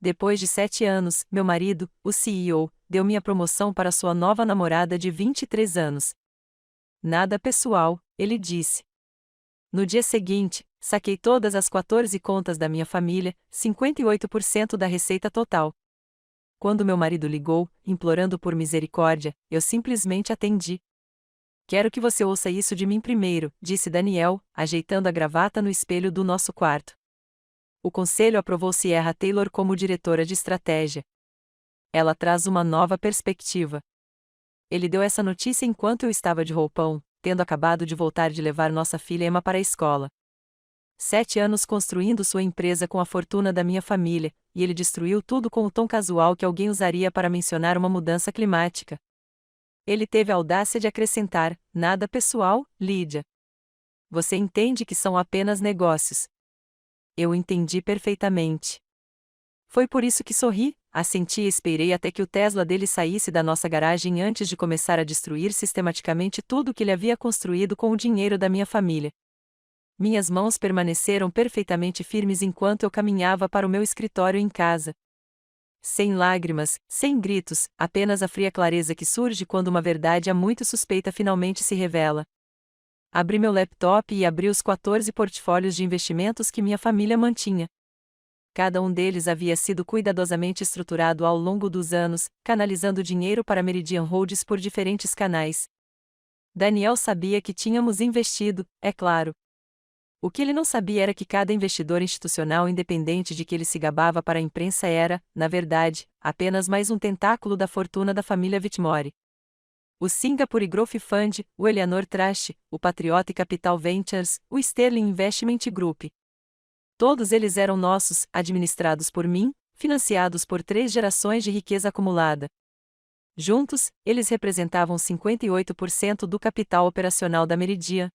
Depois de 7 anos, meu marido, o CEO, deu minha promoção para sua nova namorada de 23 anos. Nada pessoal, ele disse. No dia seguinte, saquei todas as 14 contas da minha família, 58% da receita total. Quando meu marido ligou, implorando por misericórdia, eu simplesmente atendi. Quero que você ouça isso de mim primeiro, disse Daniel, ajeitando a gravata no espelho do nosso quarto. O conselho aprovou Sierra Taylor como diretora de estratégia. Ela traz uma nova perspectiva. Ele deu essa notícia enquanto eu estava de roupão, tendo acabado de voltar de levar nossa filha Emma para a escola. 7 anos construindo sua empresa com a fortuna da minha família, e ele destruiu tudo com o tom casual que alguém usaria para mencionar uma mudança climática. Ele teve a audácia de acrescentar: nada pessoal, Lídia. Você entende que são apenas negócios. Eu entendi perfeitamente. Foi por isso que sorri, assenti e esperei até que o Tesla dele saísse da nossa garagem antes de começar a destruir sistematicamente tudo o que ele havia construído com o dinheiro da minha família. Minhas mãos permaneceram perfeitamente firmes enquanto eu caminhava para o meu escritório em casa. Sem lágrimas, sem gritos, apenas a fria clareza que surge quando uma verdade há muito suspeita finalmente se revela. Abri meu laptop e abri os 14 portfólios de investimentos que minha família mantinha. Cada um deles havia sido cuidadosamente estruturado ao longo dos anos, canalizando dinheiro para Meridian Holdings por diferentes canais. Daniel sabia que tínhamos investido, é claro. O que ele não sabia era que cada investidor institucional independente de que ele se gabava para a imprensa era, na verdade, apenas mais um tentáculo da fortuna da família Whitmore. O Singapore Growth Fund, o Eleanor Trust, o Patriot Capital Ventures, o Sterling Investment Group. Todos eles eram nossos, administrados por mim, financiados por 3 gerações de riqueza acumulada. Juntos, eles representavam 58% do capital operacional da Meridian.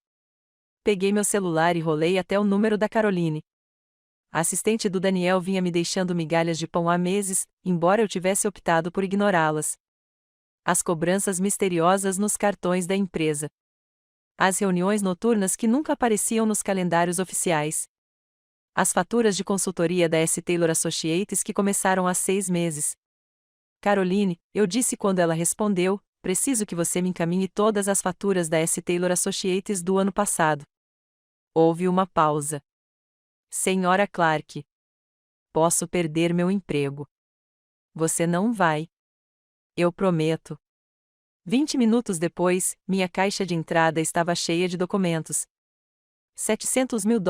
Peguei meu celular e rolei até o número da Caroline. A assistente do Daniel vinha me deixando migalhas de pão há meses, embora eu tivesse optado por ignorá-las. As cobranças misteriosas nos cartões da empresa. As reuniões noturnas que nunca apareciam nos calendários oficiais. As faturas de consultoria da S. Taylor Associates que começaram há 6 meses. Caroline, eu disse quando ela respondeu, preciso que você me encaminhe todas as faturas da S. Taylor Associates do ano passado. Houve uma pausa. Senhora Clark. Posso perder meu emprego. Você não vai. Eu prometo. 20 minutos depois, minha caixa de entrada estava cheia de documentos. $700 mil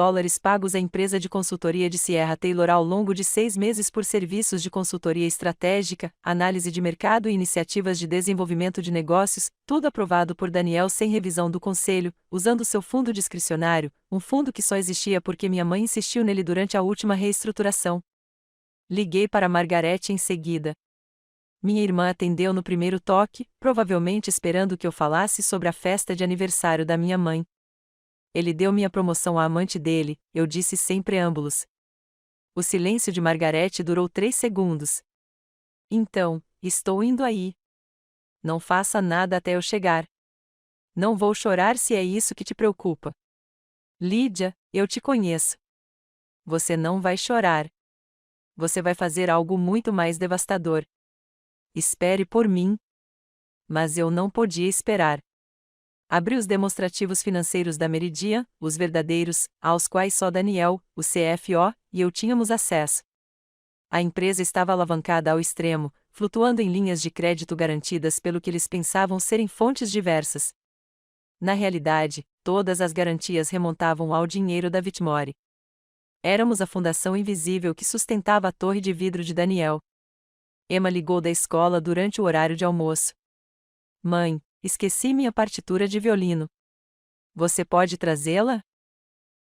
pagos à empresa de consultoria de Sierra Taylor ao longo de 6 meses por serviços de consultoria estratégica, análise de mercado e iniciativas de desenvolvimento de negócios, tudo aprovado por Daniel sem revisão do conselho, usando seu fundo discricionário, um fundo que só existia porque minha mãe insistiu nele durante a última reestruturação. Liguei para Margaret em seguida. Minha irmã atendeu no primeiro toque, provavelmente esperando que eu falasse sobre a festa de aniversário da minha mãe. Ele deu minha promoção à amante dele, eu disse sem preâmbulos. O silêncio de Margaret durou 3 segundos. Então, estou indo aí. Não faça nada até eu chegar. Não vou chorar se é isso que te preocupa. Lídia, eu te conheço. Você não vai chorar. Você vai fazer algo muito mais devastador. Espere por mim. Mas eu não podia esperar. Abri os demonstrativos financeiros da Meridian, os verdadeiros, aos quais só Daniel, o CFO, e eu tínhamos acesso. A empresa estava alavancada ao extremo, flutuando em linhas de crédito garantidas pelo que eles pensavam serem fontes diversas. Na realidade, todas as garantias remontavam ao dinheiro da Whitmore. Éramos a fundação invisível que sustentava a torre de vidro de Daniel. Emma ligou da escola durante o horário de almoço. Mãe, esqueci minha partitura de violino. Você pode trazê-la?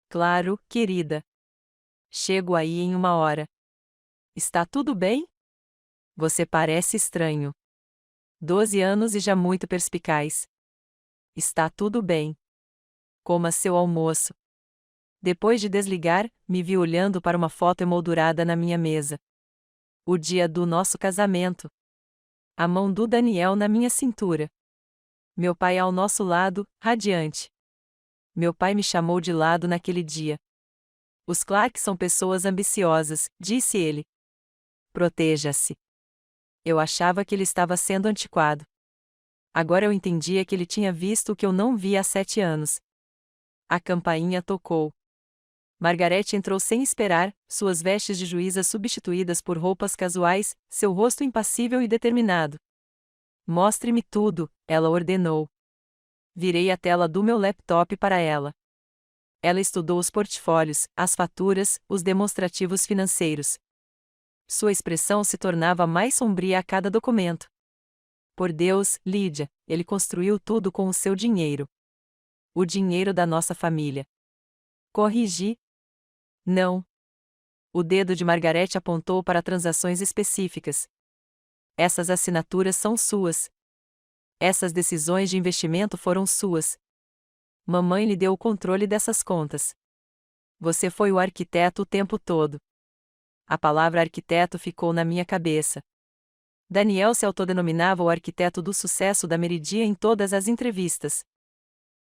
Claro, querida. Chego aí em 1 hora. Está tudo bem? Você parece estranho. 12 anos e já muito perspicaz. Está tudo bem. Coma seu almoço. Depois de desligar, me vi olhando para uma foto emoldurada na minha mesa. O dia do nosso casamento. A mão do Daniel na minha cintura. Meu pai ao nosso lado, radiante. Meu pai me chamou de lado naquele dia. Os Clark são pessoas ambiciosas, disse ele. Proteja-se. Eu achava que ele estava sendo antiquado. Agora eu entendia que ele tinha visto o que eu não via há 7 anos. A campainha tocou. Margaret entrou sem esperar, suas vestes de juíza substituídas por roupas casuais, seu rosto impassível e determinado. Mostre-me tudo, ela ordenou. Virei a tela do meu laptop para ela. Ela estudou os portfólios, as faturas, os demonstrativos financeiros. Sua expressão se tornava mais sombria a cada documento. Por Deus, Lídia, ele construiu tudo com o seu dinheiro. O dinheiro da nossa família. Corrigi. Não. O dedo de Margaret apontou para transações específicas. Essas assinaturas são suas. Essas decisões de investimento foram suas. Mamãe lhe deu o controle dessas contas. Você foi o arquiteto o tempo todo. A palavra arquiteto ficou na minha cabeça. Daniel se autodenominava o arquiteto do sucesso da Meridia em todas as entrevistas.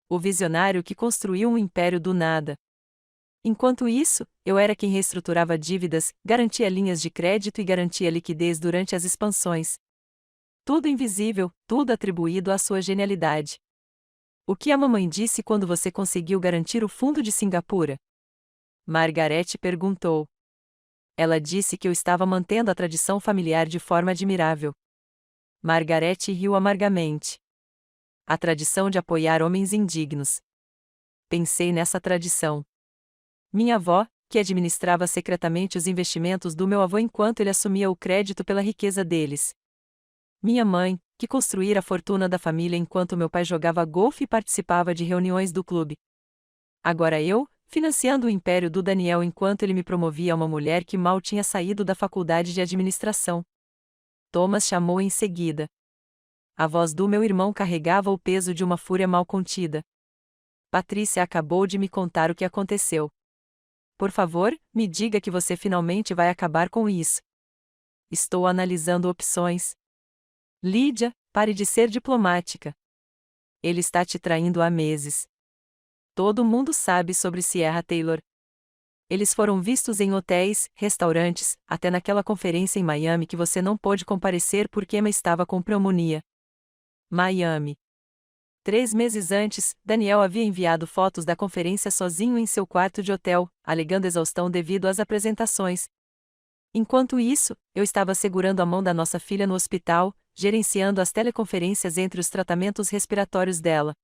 O visionário que construiu um império do nada. Enquanto isso, eu era quem reestruturava dívidas, garantia linhas de crédito e garantia liquidez durante as expansões. Tudo invisível, tudo atribuído à sua genialidade. O que a mamãe disse quando você conseguiu garantir o fundo de Singapura? Margaret perguntou. Ela disse que eu estava mantendo a tradição familiar de forma admirável. Margaret riu amargamente. A tradição de apoiar homens indignos. Pensei nessa tradição. Minha avó, que administrava secretamente os investimentos do meu avô enquanto ele assumia o crédito pela riqueza deles. Minha mãe, que construíra a fortuna da família enquanto meu pai jogava golfe e participava de reuniões do clube. Agora eu, financiando o império do Daniel enquanto ele me promovia a uma mulher que mal tinha saído da faculdade de administração. Thomas chamou em seguida. A voz do meu irmão carregava o peso de uma fúria mal contida. Patrícia acabou de me contar o que aconteceu. Por favor, me diga que você finalmente vai acabar com isso. Estou analisando opções. Lídia, pare de ser diplomática. Ele está te traindo há meses. Todo mundo sabe sobre Sierra Taylor. Eles foram vistos em hotéis, restaurantes, até naquela conferência em Miami que você não pôde comparecer porque Emma estava com pneumonia. Miami. 3 meses antes, Daniel havia enviado fotos da conferência sozinho em seu quarto de hotel, alegando exaustão devido às apresentações. Enquanto isso, eu estava segurando a mão da nossa filha no hospital, gerenciando as teleconferências entre os tratamentos respiratórios dela.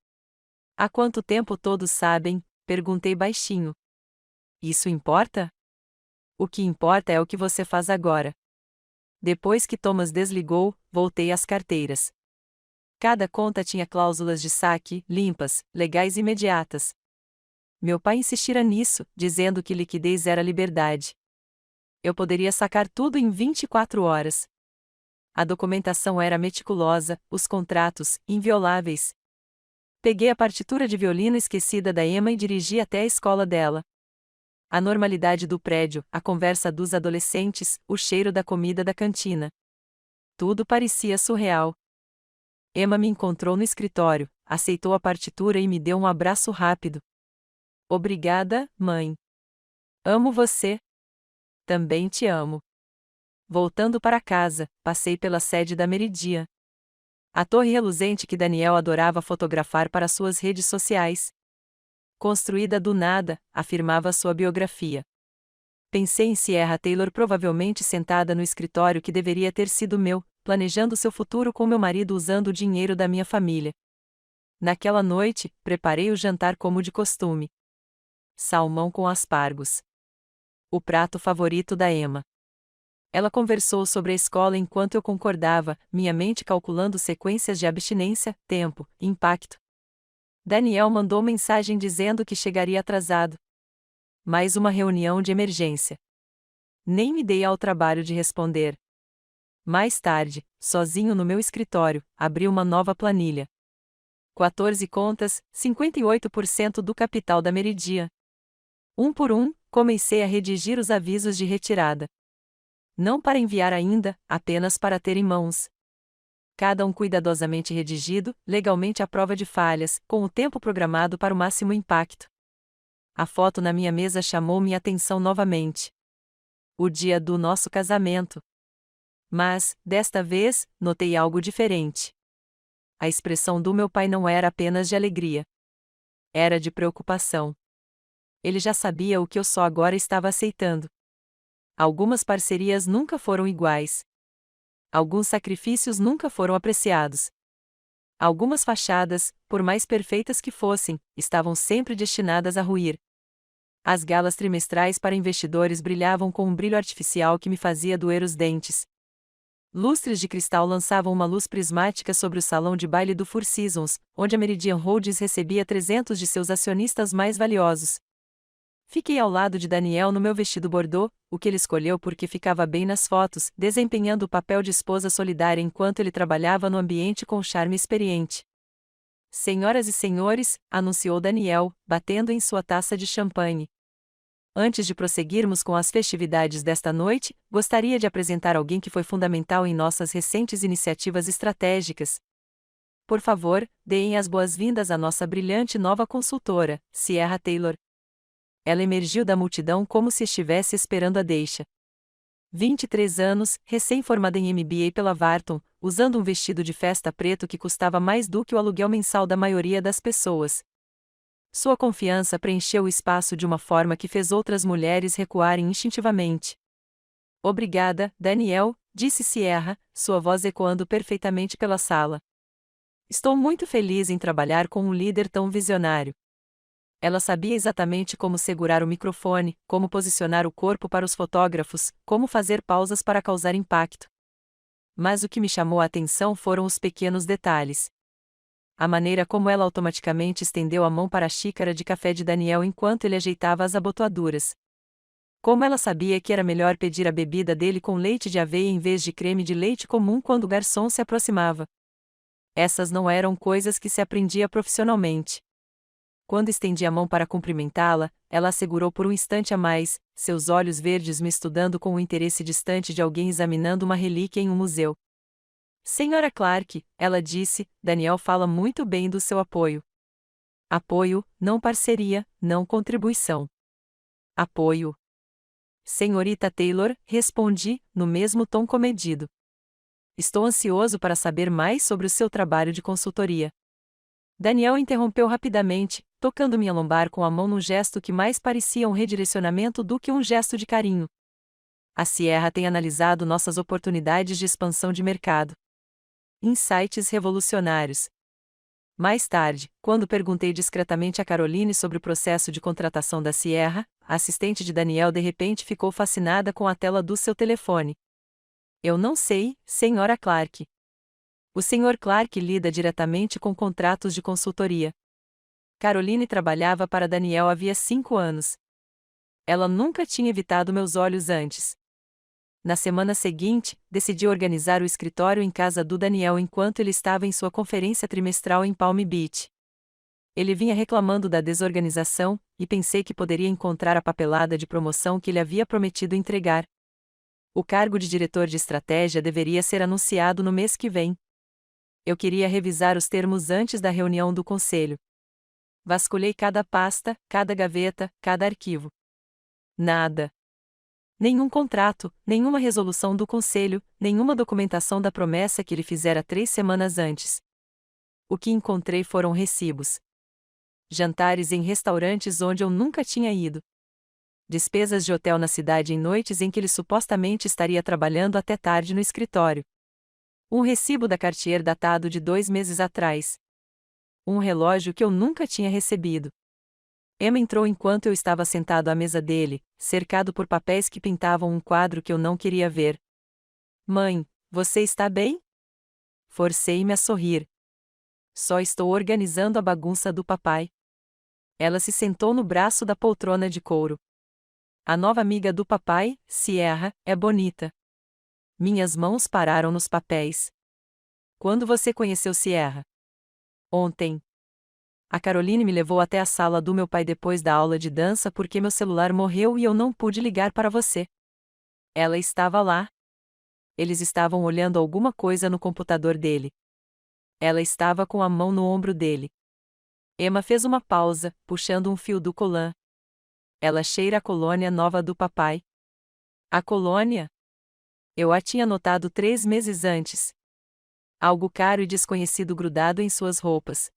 Há quanto tempo todos sabem? Perguntei baixinho. Isso importa? O que importa é o que você faz agora. Depois que Thomas desligou, voltei às carteiras. Cada conta tinha cláusulas de saque, limpas, legais e imediatas. Meu pai insistira nisso, dizendo que liquidez era liberdade. Eu poderia sacar tudo em 24 horas. A documentação era meticulosa, os contratos, invioláveis. Peguei a partitura de violino esquecida da Emma e dirigi até a escola dela. A normalidade do prédio, a conversa dos adolescentes, o cheiro da comida da cantina. Tudo parecia surreal. Emma me encontrou no escritório, aceitou a partitura e me deu um abraço rápido. Obrigada, mãe. Amo você. Também te amo. Voltando para casa, passei pela sede da Meridia. A torre reluzente que Daniel adorava fotografar para suas redes sociais. Construída do nada, afirmava sua biografia. Pensei em Sierra Taylor provavelmente sentada no escritório que deveria ter sido meu, planejando seu futuro com meu marido usando o dinheiro da minha família. Naquela noite, preparei o jantar como de costume. Salmão com aspargos. O prato favorito da Emma. Ela conversou sobre a escola enquanto eu concordava, minha mente calculando sequências de abstinência, tempo, impacto. Daniel mandou mensagem dizendo que chegaria atrasado. Mais uma reunião de emergência. Nem me dei ao trabalho de responder. Mais tarde, sozinho no meu escritório, abri uma nova planilha. 14 contas, 58% do capital da Meridia. Um por um, comecei a redigir os avisos de retirada. Não para enviar ainda, apenas para ter em mãos. Cada um cuidadosamente redigido, legalmente à prova de falhas, com o tempo programado para o máximo impacto. A foto na minha mesa chamou minha atenção novamente. O dia do nosso casamento. Mas, desta vez, notei algo diferente. A expressão do meu pai não era apenas de alegria. Era de preocupação. Ele já sabia o que eu só agora estava aceitando. Algumas parcerias nunca foram iguais. Alguns sacrifícios nunca foram apreciados. Algumas fachadas, por mais perfeitas que fossem, estavam sempre destinadas a ruir. As galas trimestrais para investidores brilhavam com um brilho artificial que me fazia doer os dentes. Lustres de cristal lançavam uma luz prismática sobre o salão de baile do Four Seasons, onde a Meridian Holdings recebia 300 de seus acionistas mais valiosos. Fiquei ao lado de Daniel no meu vestido bordô, o que ele escolheu porque ficava bem nas fotos, desempenhando o papel de esposa solidária enquanto ele trabalhava no ambiente com charme experiente. Senhoras e senhores, anunciou Daniel, batendo em sua taça de champanhe. Antes de prosseguirmos com as festividades desta noite, gostaria de apresentar alguém que foi fundamental em nossas recentes iniciativas estratégicas. Por favor, deem as boas-vindas à nossa brilhante nova consultora, Sierra Taylor. Ela emergiu da multidão como se estivesse esperando a deixa. 23 anos, recém-formada em MBA pela Wharton, usando um vestido de festa preto que custava mais do que o aluguel mensal da maioria das pessoas. Sua confiança preencheu o espaço de uma forma que fez outras mulheres recuarem instintivamente. Obrigada, Daniel, disse Sierra, sua voz ecoando perfeitamente pela sala. Estou muito feliz em trabalhar com um líder tão visionário. Ela sabia exatamente como segurar o microfone, como posicionar o corpo para os fotógrafos, como fazer pausas para causar impacto. Mas o que me chamou a atenção foram os pequenos detalhes. A maneira como ela automaticamente estendeu a mão para a xícara de café de Daniel enquanto ele ajeitava as abotoaduras. Como ela sabia que era melhor pedir a bebida dele com leite de aveia em vez de creme de leite comum quando o garçom se aproximava. Essas não eram coisas que se aprendia profissionalmente. Quando estendi a mão para cumprimentá-la, ela a segurou por um instante a mais, seus olhos verdes me estudando com o interesse distante de alguém examinando uma relíquia em um museu. Senhora Clark, ela disse, Daniel fala muito bem do seu apoio. Apoio, não parceria, não contribuição. Apoio. Senhorita Taylor, respondi, no mesmo tom comedido. Estou ansioso para saber mais sobre o seu trabalho de consultoria. Daniel interrompeu rapidamente, tocando minha lombar com a mão num gesto que mais parecia um redirecionamento do que um gesto de carinho. A Sierra tem analisado nossas oportunidades de expansão de mercado. Insights revolucionários. Mais tarde, quando perguntei discretamente a Caroline sobre o processo de contratação da Sierra, a assistente de Daniel de repente ficou fascinada com a tela do seu telefone. Eu não sei, Senhora Clark. O Sr. Clark lida diretamente com contratos de consultoria. Caroline trabalhava para Daniel havia 5 anos. Ela nunca tinha evitado meus olhos antes. Na semana seguinte, decidi organizar o escritório em casa do Daniel enquanto ele estava em sua conferência trimestral em Palm Beach. Ele vinha reclamando da desorganização, e pensei que poderia encontrar a papelada de promoção que ele havia prometido entregar. O cargo de diretor de estratégia deveria ser anunciado no mês que vem. Eu queria revisar os termos antes da reunião do conselho. Vasculhei cada pasta, cada gaveta, cada arquivo. Nada. Nenhum contrato, nenhuma resolução do conselho, nenhuma documentação da promessa que ele fizera 3 semanas antes. O que encontrei foram recibos. Jantares em restaurantes onde eu nunca tinha ido. Despesas de hotel na cidade em noites em que ele supostamente estaria trabalhando até tarde no escritório. Um recibo da Cartier datado de 2 meses atrás. Um relógio que eu nunca tinha recebido. Emma entrou enquanto eu estava sentado à mesa dele, cercado por papéis que pintavam um quadro que eu não queria ver. Mãe, você está bem? Forcei-me a sorrir. Só estou organizando a bagunça do papai. Ela se sentou no braço da poltrona de couro. A nova amiga do papai, Sierra, é bonita. Minhas mãos pararam nos papéis. Quando você conheceu Sierra? Ontem. A Caroline me levou até a sala do meu pai depois da aula de dança porque meu celular morreu e eu não pude ligar para você. Ela estava lá. Eles estavam olhando alguma coisa no computador dele. Ela estava com a mão no ombro dele. Emma fez uma pausa, puxando um fio do colã. Ela cheira a colônia nova do papai. A colônia? Eu a tinha notado 3 meses antes. Algo caro e desconhecido grudado em suas roupas.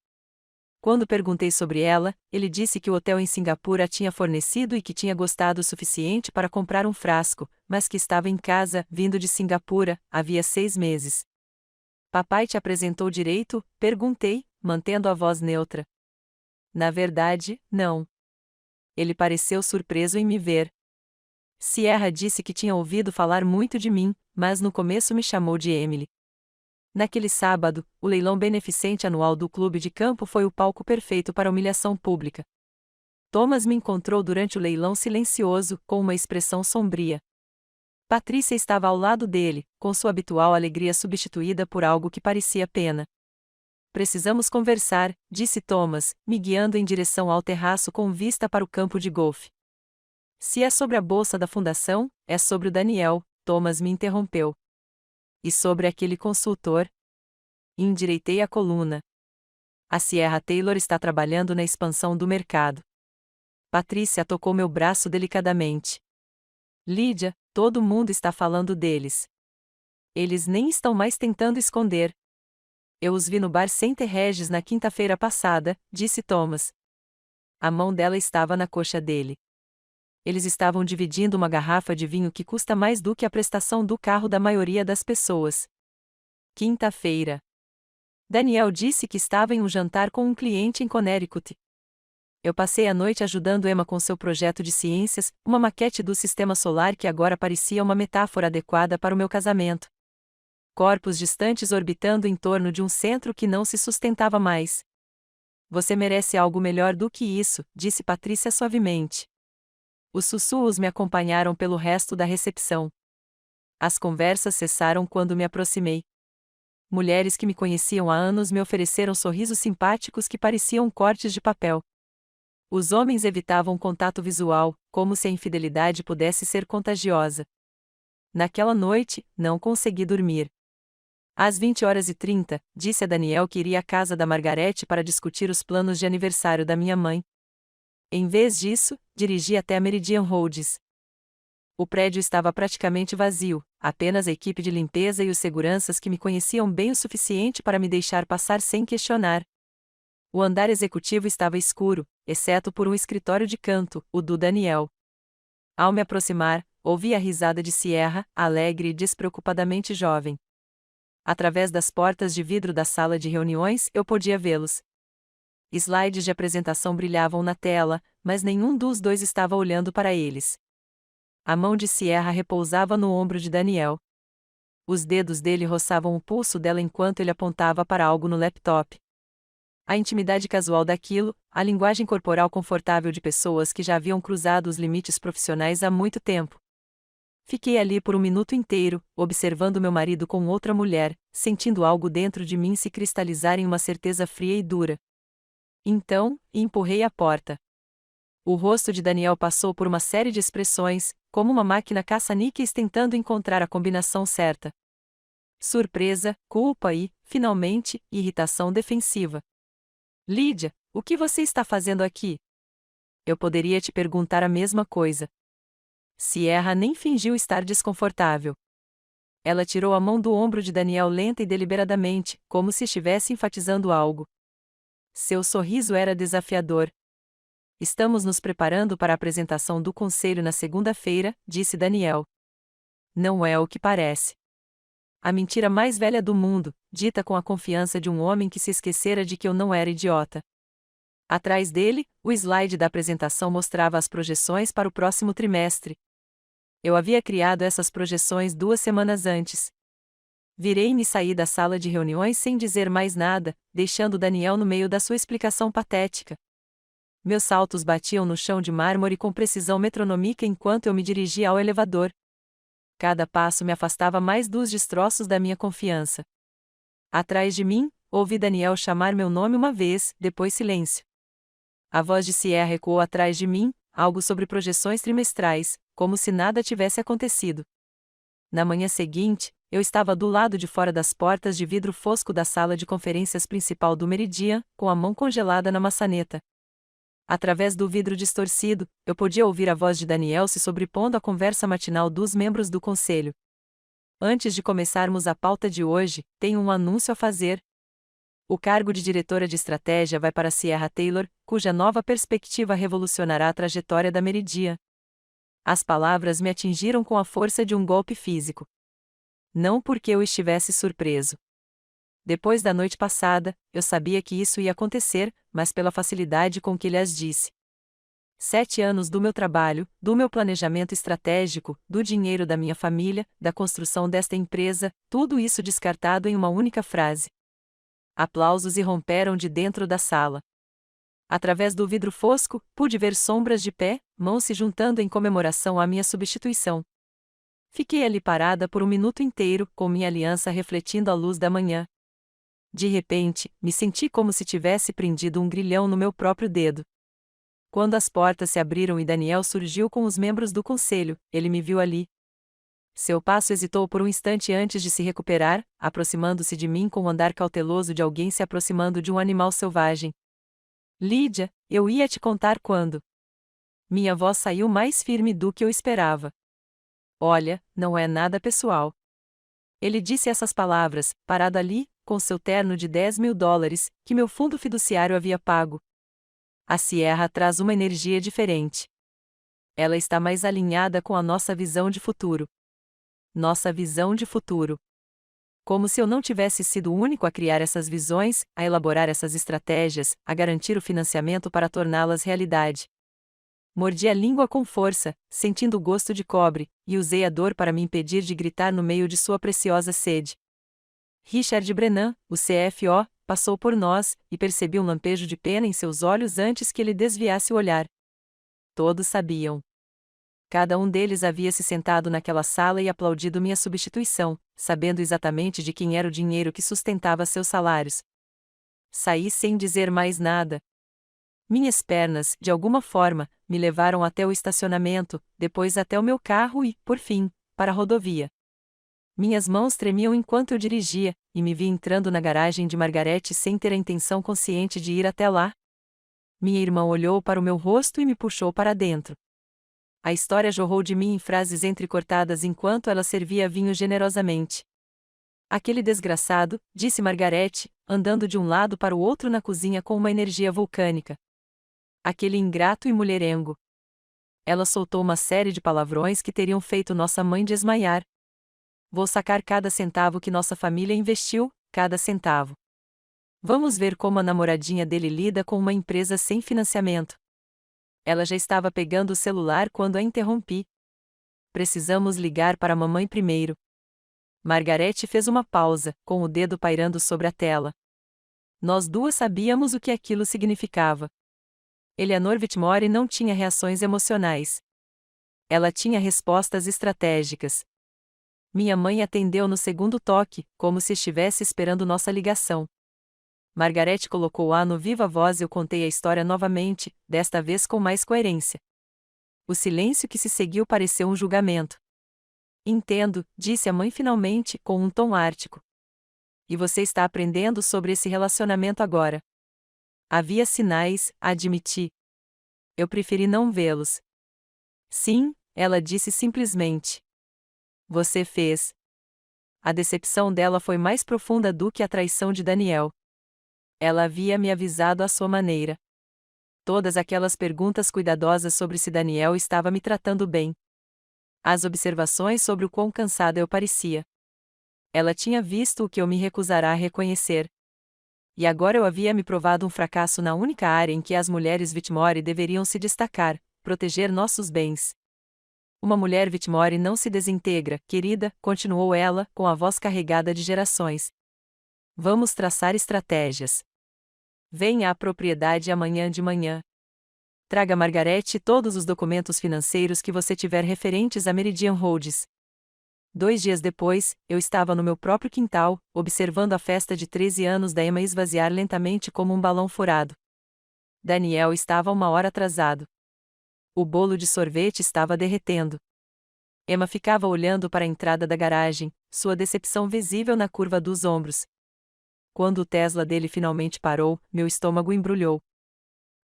Quando perguntei sobre ela, ele disse que o hotel em Singapura a tinha fornecido e que tinha gostado o suficiente para comprar um frasco, mas que estava em casa, vindo de Singapura, havia 6 meses. Papai te apresentou direito? Perguntei, mantendo a voz neutra. Na verdade, não. Ele pareceu surpreso em me ver. Sierra disse que tinha ouvido falar muito de mim, mas no começo me chamou de Emily. Naquele sábado, o leilão beneficente anual do clube de campo foi o palco perfeito para a humilhação pública. Thomas me encontrou durante o leilão silencioso, com uma expressão sombria. Patrícia estava ao lado dele, com sua habitual alegria substituída por algo que parecia pena. Precisamos conversar, disse Thomas, me guiando em direção ao terraço com vista para o campo de golfe. Se é sobre a bolsa da fundação, é sobre o Daniel, Thomas me interrompeu. E sobre aquele consultor? Endireitei a coluna. A Sierra Taylor está trabalhando na expansão do mercado. Patrícia tocou meu braço delicadamente. Lídia, todo mundo está falando deles. Eles nem estão mais tentando esconder. Eu os vi no bar Center Regis na quinta-feira passada, disse Thomas. A mão dela estava na coxa dele. Eles estavam dividindo uma garrafa de vinho que custa mais do que a prestação do carro da maioria das pessoas. Quinta-feira. Daniel disse que estava em um jantar com um cliente em Connecticut. Eu passei a noite ajudando Emma com seu projeto de ciências, uma maquete do sistema solar que agora parecia uma metáfora adequada para o meu casamento. Corpos distantes orbitando em torno de um centro que não se sustentava mais. Você merece algo melhor do que isso, disse Patrícia suavemente. Os sussurros me acompanharam pelo resto da recepção. As conversas cessaram quando me aproximei. Mulheres que me conheciam há anos me ofereceram sorrisos simpáticos que pareciam cortes de papel. Os homens evitavam contato visual, como se a infidelidade pudesse ser contagiosa. Naquela noite, não consegui dormir. Às 20h30, disse a Daniel que iria à casa da Margarete para discutir os planos de aniversário da minha mãe. Em vez disso, dirigi até a Meridian Roads. O prédio estava praticamente vazio, apenas a equipe de limpeza e os seguranças que me conheciam bem o suficiente para me deixar passar sem questionar. O andar executivo estava escuro, exceto por um escritório de canto, o do Daniel. Ao me aproximar, ouvi a risada de Sierra, alegre e despreocupadamente jovem. Através das portas de vidro da sala de reuniões, eu podia vê-los. Slides de apresentação brilhavam na tela, mas nenhum dos dois estava olhando para eles. A mão de Sierra repousava no ombro de Daniel. Os dedos dele roçavam o pulso dela enquanto ele apontava para algo no laptop. A intimidade casual daquilo, a linguagem corporal confortável de pessoas que já haviam cruzado os limites profissionais há muito tempo. Fiquei ali por um minuto inteiro, observando meu marido com outra mulher, sentindo algo dentro de mim se cristalizar em uma certeza fria e dura. Então, empurrei a porta. O rosto de Daniel passou por uma série de expressões, como uma máquina caça-níqueis tentando encontrar a combinação certa. Surpresa, culpa e, finalmente, irritação defensiva. Lídia, o que você está fazendo aqui? Eu poderia te perguntar a mesma coisa. Sierra nem fingiu estar desconfortável. Ela tirou a mão do ombro de Daniel lenta e deliberadamente, como se estivesse enfatizando algo. Seu sorriso era desafiador. Estamos nos preparando para a apresentação do conselho na segunda-feira, disse Daniel. Não é o que parece. A mentira mais velha do mundo, dita com a confiança de um homem que se esquecera de que eu não era idiota. Atrás dele, o slide da apresentação mostrava as projeções para o próximo trimestre. Eu havia criado essas projeções 2 semanas antes. Virei-me e saí da sala de reuniões sem dizer mais nada, deixando Daniel no meio da sua explicação patética. Meus saltos batiam no chão de mármore com precisão metronômica enquanto eu me dirigia ao elevador. Cada passo me afastava mais dos destroços da minha confiança. Atrás de mim, ouvi Daniel chamar meu nome uma vez, depois silêncio. A voz de Sierra ecoou atrás de mim, algo sobre projeções trimestrais, como se nada tivesse acontecido. Na manhã seguinte, eu estava do lado de fora das portas de vidro fosco da sala de conferências principal do Meridian, com a mão congelada na maçaneta. Através do vidro distorcido, eu podia ouvir a voz de Daniel se sobrepondo à conversa matinal dos membros do conselho. Antes de começarmos a pauta de hoje, tenho um anúncio a fazer. O cargo de diretora de estratégia vai para Sierra Taylor, cuja nova perspectiva revolucionará a trajetória da Meridian. As palavras me atingiram com a força de um golpe físico. Não porque eu estivesse surpreso. Depois da noite passada, eu sabia que isso ia acontecer, mas pela facilidade com que lhes disse. 7 anos do meu trabalho, do meu planejamento estratégico, do dinheiro da minha família, da construção desta empresa, tudo isso descartado em uma única frase. Aplausos irromperam de dentro da sala. Através do vidro fosco, pude ver sombras de pé, mãos se juntando em comemoração à minha substituição. Fiquei ali parada por um minuto inteiro, com minha aliança refletindo a luz da manhã. De repente, me senti como se tivesse prendido um grilhão no meu próprio dedo. Quando as portas se abriram e Daniel surgiu com os membros do conselho, ele me viu ali. Seu passo hesitou por um instante antes de se recuperar, aproximando-se de mim com o andar cauteloso de alguém se aproximando de um animal selvagem. Lídia, eu ia te contar quando. Minha voz saiu mais firme do que eu esperava. Olha, não é nada pessoal. Ele disse essas palavras, parado ali, com seu terno de $10.000, que meu fundo fiduciário havia pago. A Sierra traz uma energia diferente. Ela está mais alinhada com a nossa visão de futuro. Nossa visão de futuro. Como se eu não tivesse sido o único a criar essas visões, a elaborar essas estratégias, a garantir o financiamento para torná-las realidade. Mordi a língua com força, sentindo o gosto de cobre, e usei a dor para me impedir de gritar no meio de sua preciosa sede. Richard Brennan, o CFO, passou por nós, e percebi um lampejo de pena em seus olhos antes que ele desviasse o olhar. Todos sabiam. Cada um deles havia se sentado naquela sala e aplaudido minha substituição, sabendo exatamente de quem era o dinheiro que sustentava seus salários. Saí sem dizer mais nada. Minhas pernas, de alguma forma, me levaram até o estacionamento, depois até o meu carro e, por fim, para a rodovia. Minhas mãos tremiam enquanto eu dirigia, e me vi entrando na garagem de Margarete sem ter a intenção consciente de ir até lá. Minha irmã olhou para o meu rosto e me puxou para dentro. A história jorrou de mim em frases entrecortadas enquanto ela servia vinho generosamente. Aquele desgraçado, disse Margarete, andando de um lado para o outro na cozinha com uma energia vulcânica. Aquele ingrato e mulherengo. Ela soltou uma série de palavrões que teriam feito nossa mãe desmaiar. Vou sacar cada centavo que nossa família investiu, cada centavo. Vamos ver como a namoradinha dele lida com uma empresa sem financiamento. Ela já estava pegando o celular quando a interrompi. Precisamos ligar para a mamãe primeiro. Margarete fez uma pausa, com o dedo pairando sobre a tela. Nós duas sabíamos o que aquilo significava. Eleanor Whitmore não tinha reações emocionais. Ela tinha respostas estratégicas. Minha mãe atendeu no segundo toque, como se estivesse esperando nossa ligação. Margarete colocou-a no viva voz e eu contei a história novamente, desta vez com mais coerência. O silêncio que se seguiu pareceu um julgamento. Entendo, disse a mãe finalmente, com um tom ártico. E você está aprendendo sobre esse relacionamento agora. Havia sinais, admiti. Eu preferi não vê-los. Sim, ela disse simplesmente. Você fez. A decepção dela foi mais profunda do que a traição de Daniel. Ela havia me avisado à sua maneira. Todas aquelas perguntas cuidadosas sobre se Daniel estava me tratando bem. As observações sobre o quão cansada eu parecia. Ela tinha visto o que eu me recusara a reconhecer. E agora eu havia me provado um fracasso na única área em que as mulheres Whitmore deveriam se destacar: proteger nossos bens. Uma mulher Whitmore não se desintegra, querida, continuou ela, com a voz carregada de gerações. Vamos traçar estratégias. Venha à propriedade amanhã de manhã. Traga Margarete todos os documentos financeiros que você tiver referentes a Meridian Holdings. 2 dias depois, eu estava no meu próprio quintal, observando a festa de 13 anos da Emma esvaziar lentamente como um balão furado. Daniel estava 1 hora atrasado. O bolo de sorvete estava derretendo. Emma ficava olhando para a entrada da garagem, sua decepção visível na curva dos ombros. Quando o Tesla dele finalmente parou, meu estômago embrulhou.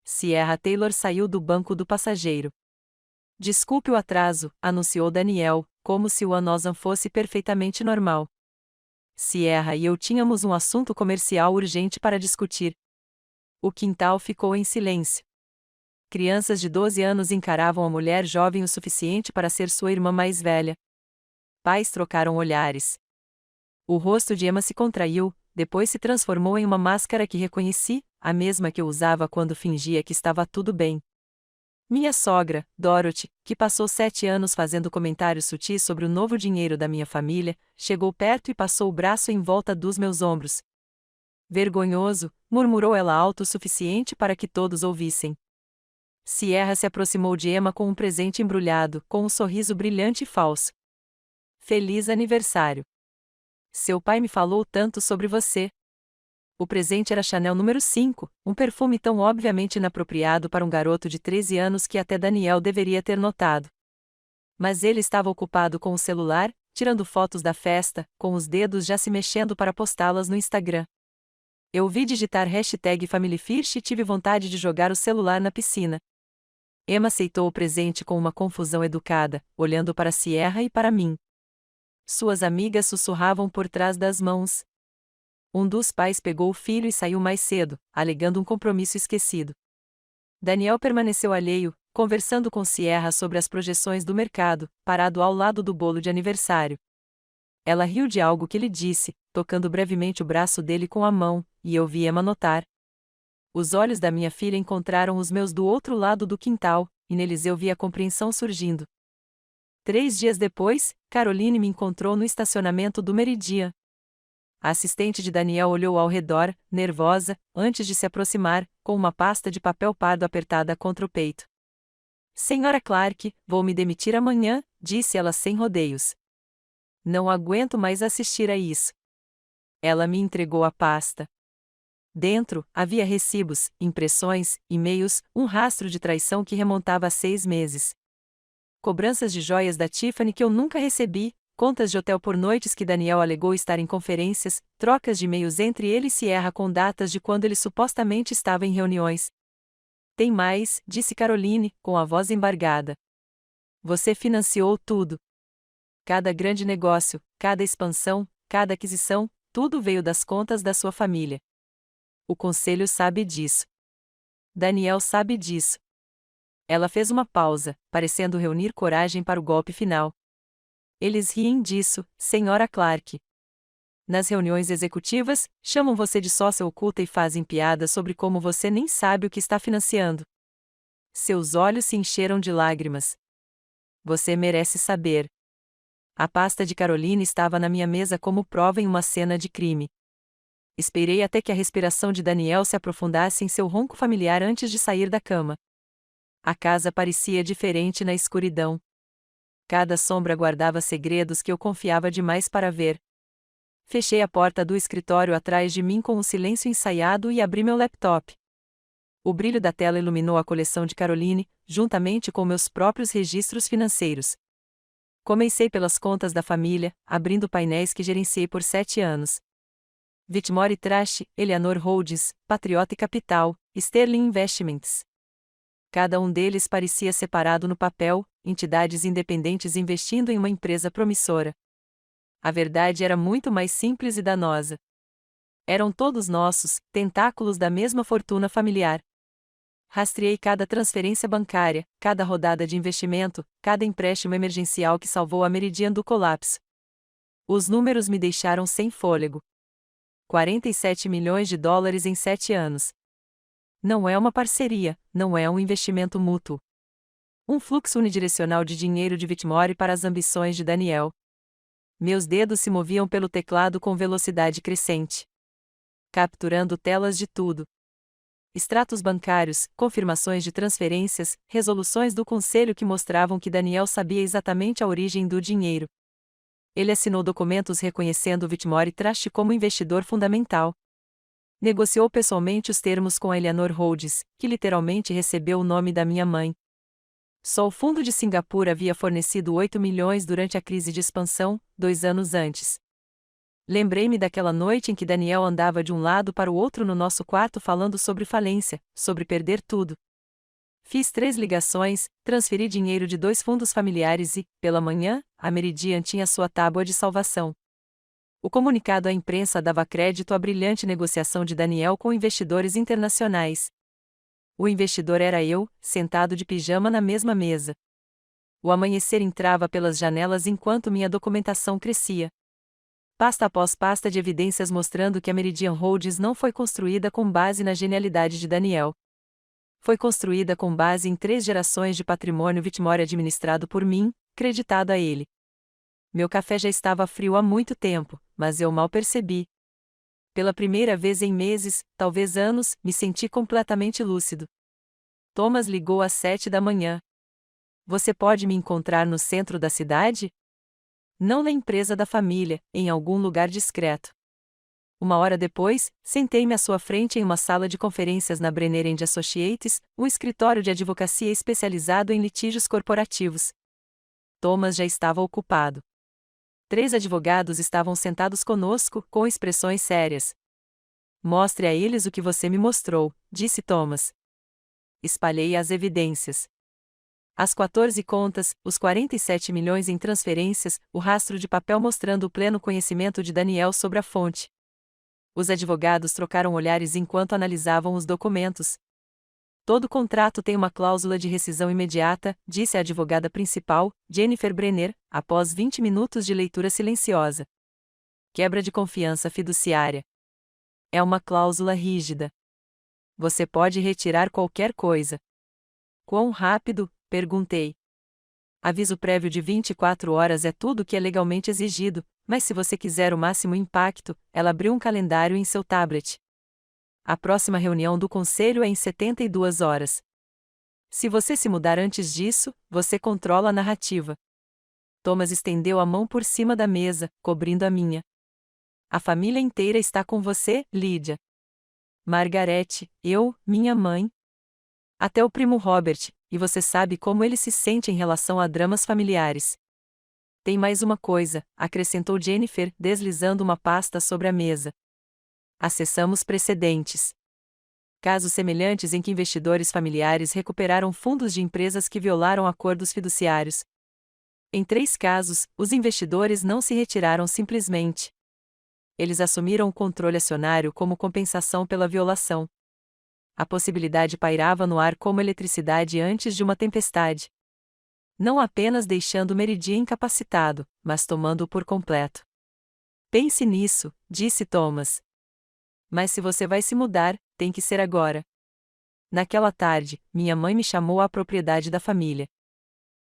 Sierra Taylor saiu do banco do passageiro. Desculpe o atraso, anunciou Daniel, como se o Anozan fosse perfeitamente normal. Sierra e eu tínhamos um assunto comercial urgente para discutir. O quintal ficou em silêncio. Crianças de 12 anos encaravam a mulher jovem o suficiente para ser sua irmã mais velha. Pais trocaram olhares. O rosto de Emma se contraiu, depois se transformou em uma máscara que reconheci, a mesma que eu usava quando fingia que estava tudo bem. Minha sogra, Dorothy, que passou 7 anos fazendo comentários sutis sobre o novo dinheiro da minha família, chegou perto e passou o braço em volta dos meus ombros. Vergonhoso, murmurou ela alto o suficiente para que todos ouvissem. Sierra se aproximou de Emma com um presente embrulhado, com um sorriso brilhante e falso. Feliz aniversário! Seu pai me falou tanto sobre você. O presente era Chanel número 5, um perfume tão obviamente inapropriado para um garoto de 13 anos que até Daniel deveria ter notado. Mas ele estava ocupado com o celular, tirando fotos da festa, com os dedos já se mexendo para postá-las no Instagram. Eu vi digitar #FamilyFirst e tive vontade de jogar o celular na piscina. Emma aceitou o presente com uma confusão educada, olhando para Sierra e para mim. Suas amigas sussurravam por trás das mãos. Um dos pais pegou o filho e saiu mais cedo, alegando um compromisso esquecido. Daniel permaneceu alheio, conversando com Sierra sobre as projeções do mercado, parado ao lado do bolo de aniversário. Ela riu de algo que ele disse, tocando brevemente o braço dele com a mão, e eu vi Emma notar. Os olhos da minha filha encontraram os meus do outro lado do quintal, e neles eu vi a compreensão surgindo. 3 dias depois, Caroline me encontrou no estacionamento do Meridian. A assistente de Daniel olhou ao redor, nervosa, antes de se aproximar, com uma pasta de papel pardo apertada contra o peito. Senhora Clark, vou me demitir amanhã, disse ela sem rodeios. Não aguento mais assistir a isso. Ela me entregou a pasta. Dentro, havia recibos, impressões, e-mails, um rastro de traição que remontava a 6 meses. Cobranças de joias da Tiffany que eu nunca recebi, contas de hotel por noites que Daniel alegou estar em conferências, trocas de e-mails entre ele e Sierra com datas de quando ele supostamente estava em reuniões. Tem mais, disse Caroline, com a voz embargada. Você financiou tudo. Cada grande negócio, cada expansão, cada aquisição, tudo veio das contas da sua família. O conselho sabe disso. Daniel sabe disso. Ela fez uma pausa, parecendo reunir coragem para o golpe final. Eles riem disso, senhora Clark. Nas reuniões executivas, chamam você de sócia oculta e fazem piadas sobre como você nem sabe o que está financiando. Seus olhos se encheram de lágrimas. Você merece saber. A pasta de Caroline estava na minha mesa como prova em uma cena de crime. Esperei até que a respiração de Daniel se aprofundasse em seu ronco familiar antes de sair da cama. A casa parecia diferente na escuridão. Cada sombra guardava segredos que eu confiava demais para ver. Fechei a porta do escritório atrás de mim com um silêncio ensaiado e abri meu laptop. O brilho da tela iluminou a coleção de Caroline, juntamente com meus próprios registros financeiros. Comecei pelas contas da família, abrindo painéis que gerenciei por 7 anos. Whitmore Trash, Eleanor Holdings, Patriota Capital, Sterling Investments. Cada um deles parecia separado no papel, entidades independentes investindo em uma empresa promissora. A verdade era muito mais simples e danosa. Eram todos nossos, tentáculos da mesma fortuna familiar. Rastreei cada transferência bancária, cada rodada de investimento, cada empréstimo emergencial que salvou a Meridian do colapso. Os números me deixaram sem fôlego. 47 milhões de dólares em 7 anos. Não é uma parceria, não é um investimento mútuo. Um fluxo unidirecional de dinheiro de Whitmore para as ambições de Daniel. Meus dedos se moviam pelo teclado com velocidade crescente. Capturando telas de tudo. Extratos bancários, confirmações de transferências, resoluções do conselho que mostravam que Daniel sabia exatamente a origem do dinheiro. Ele assinou documentos reconhecendo Whitmore Trash como investidor fundamental. Negociou pessoalmente os termos com a Eleanor Holdings, que literalmente recebeu o nome da minha mãe. Só o fundo de Singapura havia fornecido 8 milhões durante a crise de expansão, 2 anos antes. Lembrei-me daquela noite em que Daniel andava de um lado para o outro no nosso quarto falando sobre falência, sobre perder tudo. Fiz 3 ligações, transferi dinheiro de 2 fundos familiares e, pela manhã, a Meridian tinha sua tábua de salvação. O comunicado à imprensa dava crédito à brilhante negociação de Daniel com investidores internacionais. O investidor era eu, sentado de pijama na mesma mesa. O amanhecer entrava pelas janelas enquanto minha documentação crescia. Pasta após pasta de evidências mostrando que a Meridian Holdings não foi construída com base na genialidade de Daniel. Foi construída com base em 3 gerações de patrimônio Whitmore administrado por mim, creditado a ele. Meu café já estava frio há muito tempo, mas eu mal percebi. Pela primeira vez em meses, talvez anos, me senti completamente lúcido. Thomas ligou às 7 da manhã. Você pode me encontrar no centro da cidade? Não na empresa da família, em algum lugar discreto. 1 hora depois, sentei-me à sua frente em uma sala de conferências na Brenner & Associates, um escritório de advocacia especializado em litígios corporativos. Thomas já estava ocupado. 3 advogados estavam sentados conosco, com expressões sérias. Mostre a eles o que você me mostrou, disse Thomas. Espalhei as evidências. As 14 contas, os 47 milhões em transferências, o rastro de papel mostrando o pleno conhecimento de Daniel sobre a fonte. Os advogados trocaram olhares enquanto analisavam os documentos. Todo contrato tem uma cláusula de rescisão imediata, disse a advogada principal, Jennifer Brenner, após 20 minutos de leitura silenciosa. Quebra de confiança fiduciária. É uma cláusula rígida. Você pode retirar qualquer coisa. Quão rápido? Perguntei. Aviso prévio de 24 horas é tudo o que é legalmente exigido, mas se você quiser o máximo impacto, ela abriu um calendário em seu tablet. A próxima reunião do conselho é em 72 horas. Se você se mudar antes disso, você controla a narrativa. Thomas estendeu a mão por cima da mesa, cobrindo a minha. A família inteira está com você, Lydia. Margarete, eu, minha mãe. Até o primo Robert, e você sabe como ele se sente em relação a dramas familiares. Tem mais uma coisa, acrescentou Jennifer, deslizando uma pasta sobre a mesa. Acessamos precedentes. Casos semelhantes em que investidores familiares recuperaram fundos de empresas que violaram acordos fiduciários. Em 3 casos, os investidores não se retiraram simplesmente. Eles assumiram o controle acionário como compensação pela violação. A possibilidade pairava no ar como eletricidade antes de uma tempestade. Não apenas deixando Meridian incapacitado, mas tomando-o por completo. Pense nisso, disse Thomas. Mas se você vai se mudar, tem que ser agora. Naquela tarde, minha mãe me chamou à propriedade da família.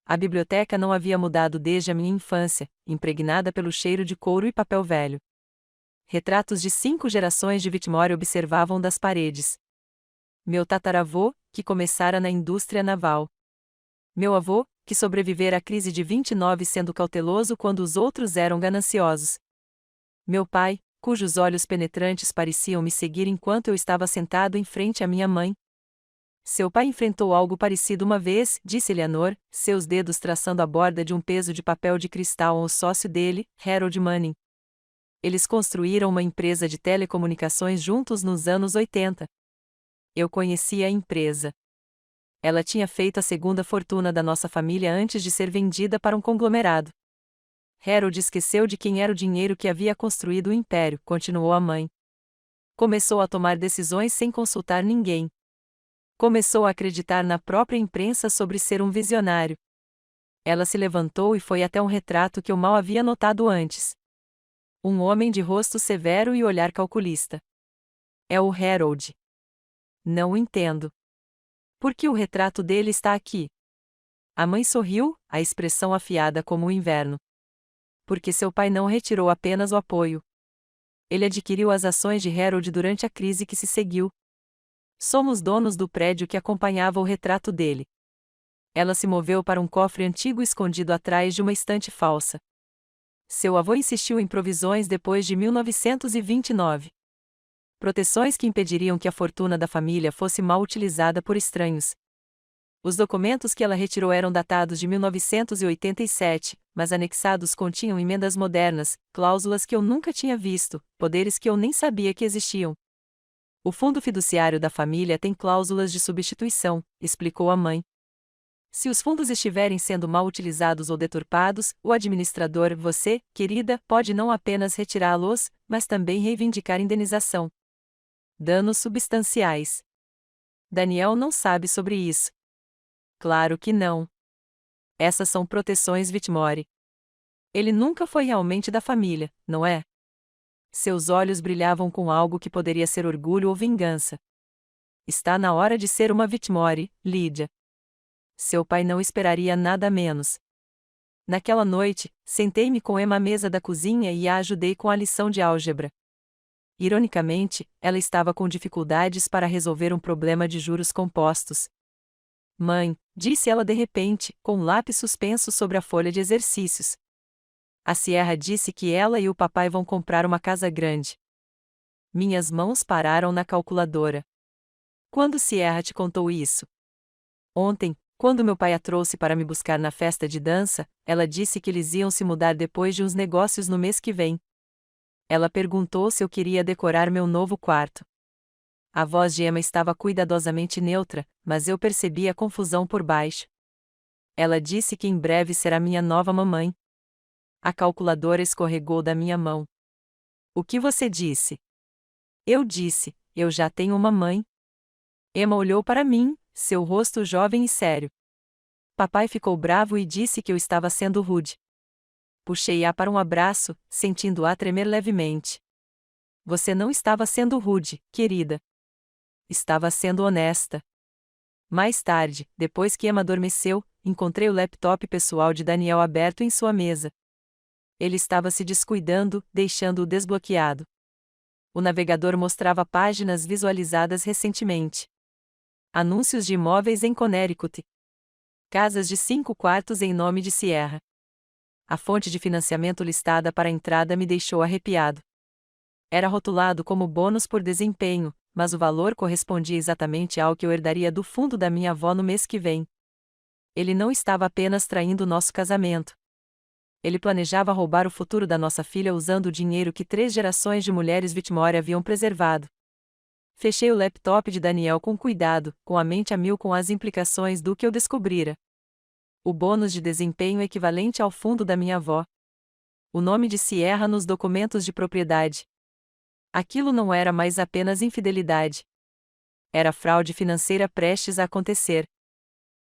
A biblioteca não havia mudado desde a minha infância, impregnada pelo cheiro de couro e papel velho. Retratos de 5 gerações de Whitmore observavam das paredes. Meu tataravô, que começara na indústria naval. Meu avô, que sobrevivera à crise de 29 sendo cauteloso quando os outros eram gananciosos. Meu pai, cujos olhos penetrantes pareciam me seguir enquanto eu estava sentado em frente à minha mãe. Seu pai enfrentou algo parecido uma vez, disse Eleanor, seus dedos traçando a borda de um peso de papel de cristal ao sócio dele, Harold Manning. Eles construíram uma empresa de telecomunicações juntos nos anos 80. Eu conhecia a empresa. Ela tinha feito a segunda fortuna da nossa família antes de ser vendida para um conglomerado. Harold esqueceu de quem era o dinheiro que havia construído o império, continuou a mãe. Começou a tomar decisões sem consultar ninguém. Começou a acreditar na própria imprensa sobre ser um visionário. Ela se levantou e foi até um retrato que eu mal havia notado antes. Um homem de rosto severo e olhar calculista. É o Harold. Não entendo. Por que o retrato dele está aqui? A mãe sorriu, a expressão afiada como o inverno. Porque seu pai não retirou apenas o apoio. Ele adquiriu as ações de Harold durante a crise que se seguiu. Somos donos do prédio que acompanhava o retrato dele. Ela se moveu para um cofre antigo escondido atrás de uma estante falsa. Seu avô insistiu em provisões depois de 1929. Proteções que impediriam que a fortuna da família fosse mal utilizada por estranhos. Os documentos que ela retirou eram datados de 1987, mas anexados continham emendas modernas, cláusulas que eu nunca tinha visto, poderes que eu nem sabia que existiam. O fundo fiduciário da família tem cláusulas de substituição, explicou a mãe. Se os fundos estiverem sendo mal utilizados ou deturpados, o administrador, você, querida, pode não apenas retirá-los, mas também reivindicar indenização. Danos substanciais. Daniel não sabe sobre isso. Claro que não. Essas são proteções Whitmore. Ele nunca foi realmente da família, não é? Seus olhos brilhavam com algo que poderia ser orgulho ou vingança. Está na hora de ser uma Whitmore, Lydia. Seu pai não esperaria nada menos. Naquela noite, sentei-me com Emma à mesa da cozinha e a ajudei com a lição de álgebra. Ironicamente, ela estava com dificuldades para resolver um problema de juros compostos. Mãe, disse ela de repente, com um lápis suspenso sobre a folha de exercícios. A Sierra disse que ela e o papai vão comprar uma casa grande. Minhas mãos pararam na calculadora. Quando Sierra te contou isso? Ontem, quando meu pai a trouxe para me buscar na festa de dança, ela disse que eles iam se mudar depois de uns negócios no mês que vem. Ela perguntou se eu queria decorar meu novo quarto. A voz de Emma estava cuidadosamente neutra, mas eu percebi a confusão por baixo. Ela disse que em breve será minha nova mamãe. A calculadora escorregou da minha mão. O que você disse? Eu disse, eu já tenho uma mãe. Emma olhou para mim, seu rosto jovem e sério. Papai ficou bravo e disse que eu estava sendo rude. Puxei-a para um abraço, sentindo-a tremer levemente. Você não estava sendo rude, querida. Estava sendo honesta. Mais tarde, depois que Emma adormeceu, encontrei o laptop pessoal de Daniel aberto em sua mesa. Ele estava se descuidando, deixando-o desbloqueado. O navegador mostrava páginas visualizadas recentemente. Anúncios de imóveis em Connecticut. Casas de 5 quartos em nome de Sierra. A fonte de financiamento listada para a entrada me deixou arrepiado. Era rotulado como bônus por desempenho, mas o valor correspondia exatamente ao que eu herdaria do fundo da minha avó no mês que vem. Ele não estava apenas traindo nosso casamento. Ele planejava roubar o futuro da nossa filha usando o dinheiro que 3 gerações de mulheres Whitmore haviam preservado. Fechei o laptop de Daniel com cuidado, com a mente a mil com as implicações do que eu descobrira. O bônus de desempenho equivalente ao fundo da minha avó. O nome de Sierra nos documentos de propriedade. Aquilo não era mais apenas infidelidade. Era fraude financeira prestes a acontecer.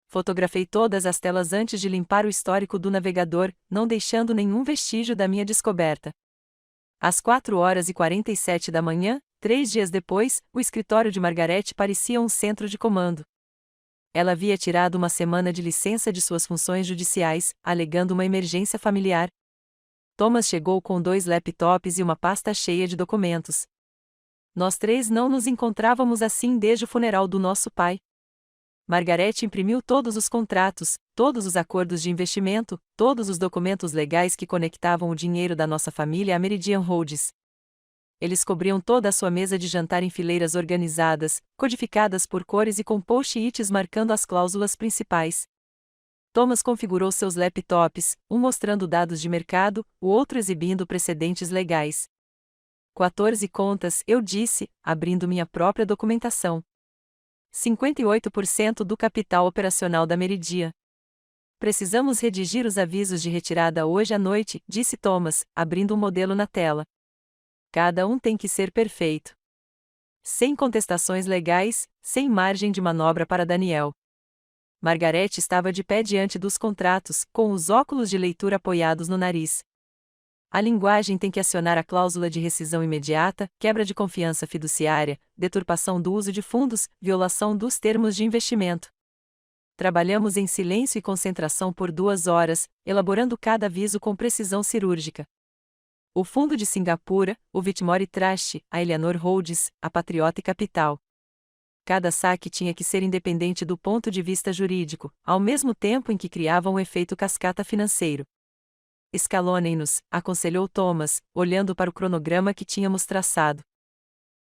Fotografei todas as telas antes de limpar o histórico do navegador, não deixando nenhum vestígio da minha descoberta. Às 4h47 da manhã, 3 dias depois, o escritório de Margaret parecia um centro de comando. Ela havia tirado uma semana de licença de suas funções judiciais, alegando uma emergência familiar. Thomas chegou com 2 laptops e uma pasta cheia de documentos. Nós 3 não nos encontrávamos assim desde o funeral do nosso pai. Margaret imprimiu todos os contratos, todos os acordos de investimento, todos os documentos legais que conectavam o dinheiro da nossa família à Meridian Holdings. Eles cobriam toda a sua mesa de jantar em fileiras organizadas, codificadas por cores e com post-its marcando as cláusulas principais. Thomas configurou seus laptops, um mostrando dados de mercado, o outro exibindo precedentes legais. 14 contas, eu disse, abrindo minha própria documentação. 58% do capital operacional da Meridian. Precisamos redigir os avisos de retirada hoje à noite, disse Thomas, abrindo um modelo na tela. Cada um tem que ser perfeito. Sem contestações legais, sem margem de manobra para Daniel. Margaret estava de pé diante dos contratos, com os óculos de leitura apoiados no nariz. A linguagem tem que acionar a cláusula de rescisão imediata, quebra de confiança fiduciária, deturpação do uso de fundos, violação dos termos de investimento. Trabalhamos em silêncio e concentração por 2 horas, elaborando cada aviso com precisão cirúrgica. O Fundo de Singapura, o Whitmore Trust, a Eleanor Holdings, a Patriota Capital. Cada saque tinha que ser independente do ponto de vista jurídico, ao mesmo tempo em que criava um efeito cascata financeiro. Escalonem-nos, aconselhou Thomas, olhando para o cronograma que tínhamos traçado.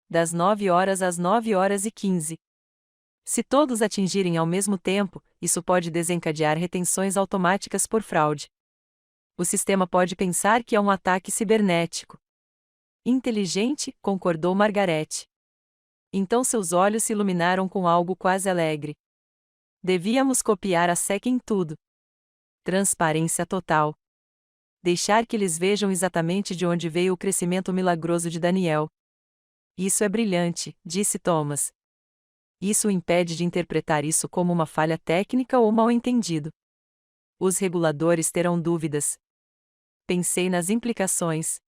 Das 9 horas às 9h15. Se todos atingirem ao mesmo tempo, isso pode desencadear retenções automáticas por fraude. O sistema pode pensar que é um ataque cibernético. Inteligente, concordou Margaret. Então seus olhos se iluminaram com algo quase alegre. Devíamos copiar a SEC em tudo. Transparência total. Deixar que eles vejam exatamente de onde veio o crescimento milagroso de Daniel. Isso é brilhante, disse Thomas. Isso o impede de interpretar isso como uma falha técnica ou mal-entendido. Os reguladores terão dúvidas. Pensei nas implicações.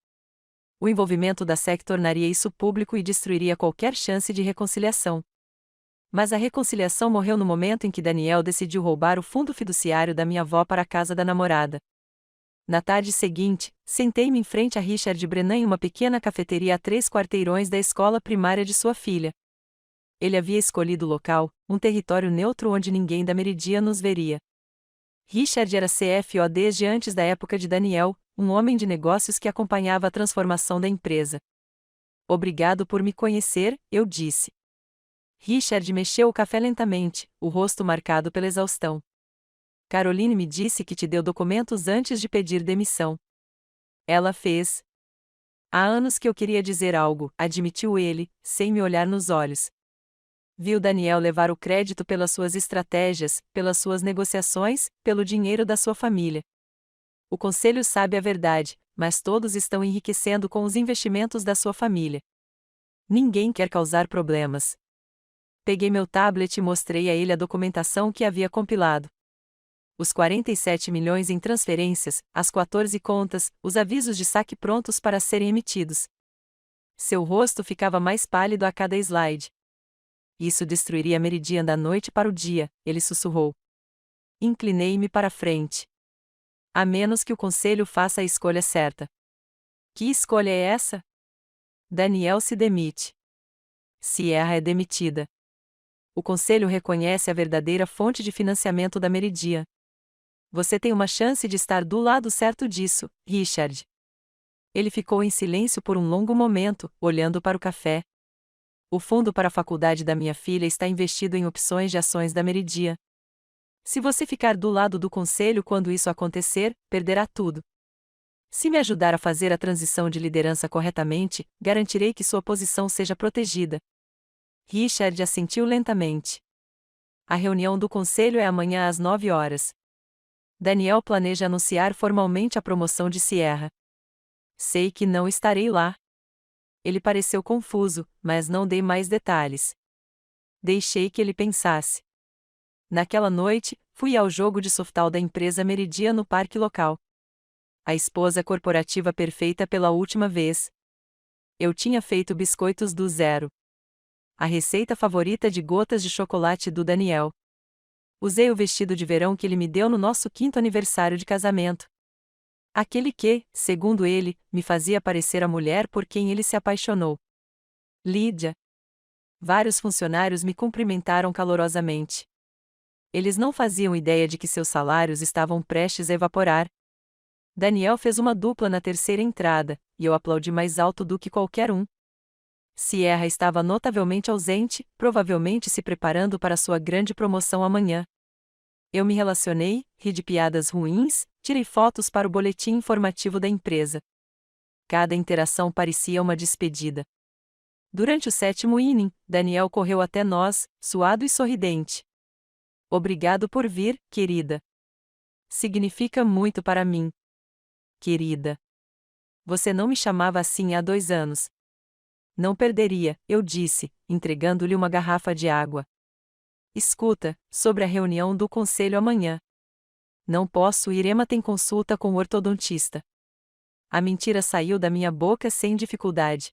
O envolvimento da SEC tornaria isso público e destruiria qualquer chance de reconciliação. Mas a reconciliação morreu no momento em que Daniel decidiu roubar o fundo fiduciário da minha avó para a casa da namorada. Na tarde seguinte, sentei-me em frente a Richard Brennan em uma pequena cafeteria a 3 quarteirões da escola primária de sua filha. Ele havia escolhido o local, um território neutro onde ninguém da Meridian nos veria. Richard era CFO desde antes da época de Daniel, um homem de negócios que acompanhava a transformação da empresa. Obrigado por me conhecer, eu disse. Richard mexeu o café lentamente, o rosto marcado pela exaustão. Caroline me disse que te deu documentos antes de pedir demissão. Ela fez. Há anos que eu queria dizer algo, admitiu ele, sem me olhar nos olhos. Viu Daniel levar o crédito pelas suas estratégias, pelas suas negociações, pelo dinheiro da sua família. O conselho sabe a verdade, mas todos estão enriquecendo com os investimentos da sua família. Ninguém quer causar problemas. Peguei meu tablet e mostrei a ele a documentação que havia compilado. Os 47 milhões em transferências, as 14 contas, os avisos de saque prontos para serem emitidos. Seu rosto ficava mais pálido a cada slide. Isso destruiria a Meridian da noite para o dia, ele sussurrou. Inclinei-me para a frente. A menos que o conselho faça a escolha certa. Que escolha é essa? Daniel se demite. Sierra é demitida. O conselho reconhece a verdadeira fonte de financiamento da Meridian. Você tem uma chance de estar do lado certo disso, Richard. Ele ficou em silêncio por um longo momento, olhando para o café. O fundo para a faculdade da minha filha está investido em opções de ações da Meridian. Se você ficar do lado do conselho quando isso acontecer, perderá tudo. Se me ajudar a fazer a transição de liderança corretamente, garantirei que sua posição seja protegida. Richard assentiu lentamente. A reunião do conselho é amanhã às 9 horas. Daniel planeja anunciar formalmente a promoção de Sierra. Sei que não estarei lá. Ele pareceu confuso, mas não dei mais detalhes. Deixei que ele pensasse. Naquela noite, fui ao jogo de softball da empresa Meridian no parque local. A esposa corporativa perfeita pela última vez. Eu tinha feito biscoitos do zero. A receita favorita de gotas de chocolate do Daniel. Usei o vestido de verão que ele me deu no nosso 5º aniversário de casamento. Aquele que, segundo ele, me fazia parecer a mulher por quem ele se apaixonou. Lídia. Vários funcionários me cumprimentaram calorosamente. Eles não faziam ideia de que seus salários estavam prestes a evaporar. Daniel fez uma dupla na terceira entrada, e eu aplaudi mais alto do que qualquer um. Sierra estava notavelmente ausente, provavelmente se preparando para sua grande promoção amanhã. Eu me relacionei, ri de piadas ruins, tirei fotos para o boletim informativo da empresa. Cada interação parecia uma despedida. Durante o 7º inning, Daniel correu até nós, suado e sorridente. Obrigado por vir, querida. Significa muito para mim. Querida. Você não me chamava assim há 2 anos. Não perderia, eu disse, entregando-lhe uma garrafa de água. Escuta, sobre a reunião do conselho amanhã. Não posso ir, Emma tem consulta com o ortodontista. A mentira saiu da minha boca sem dificuldade.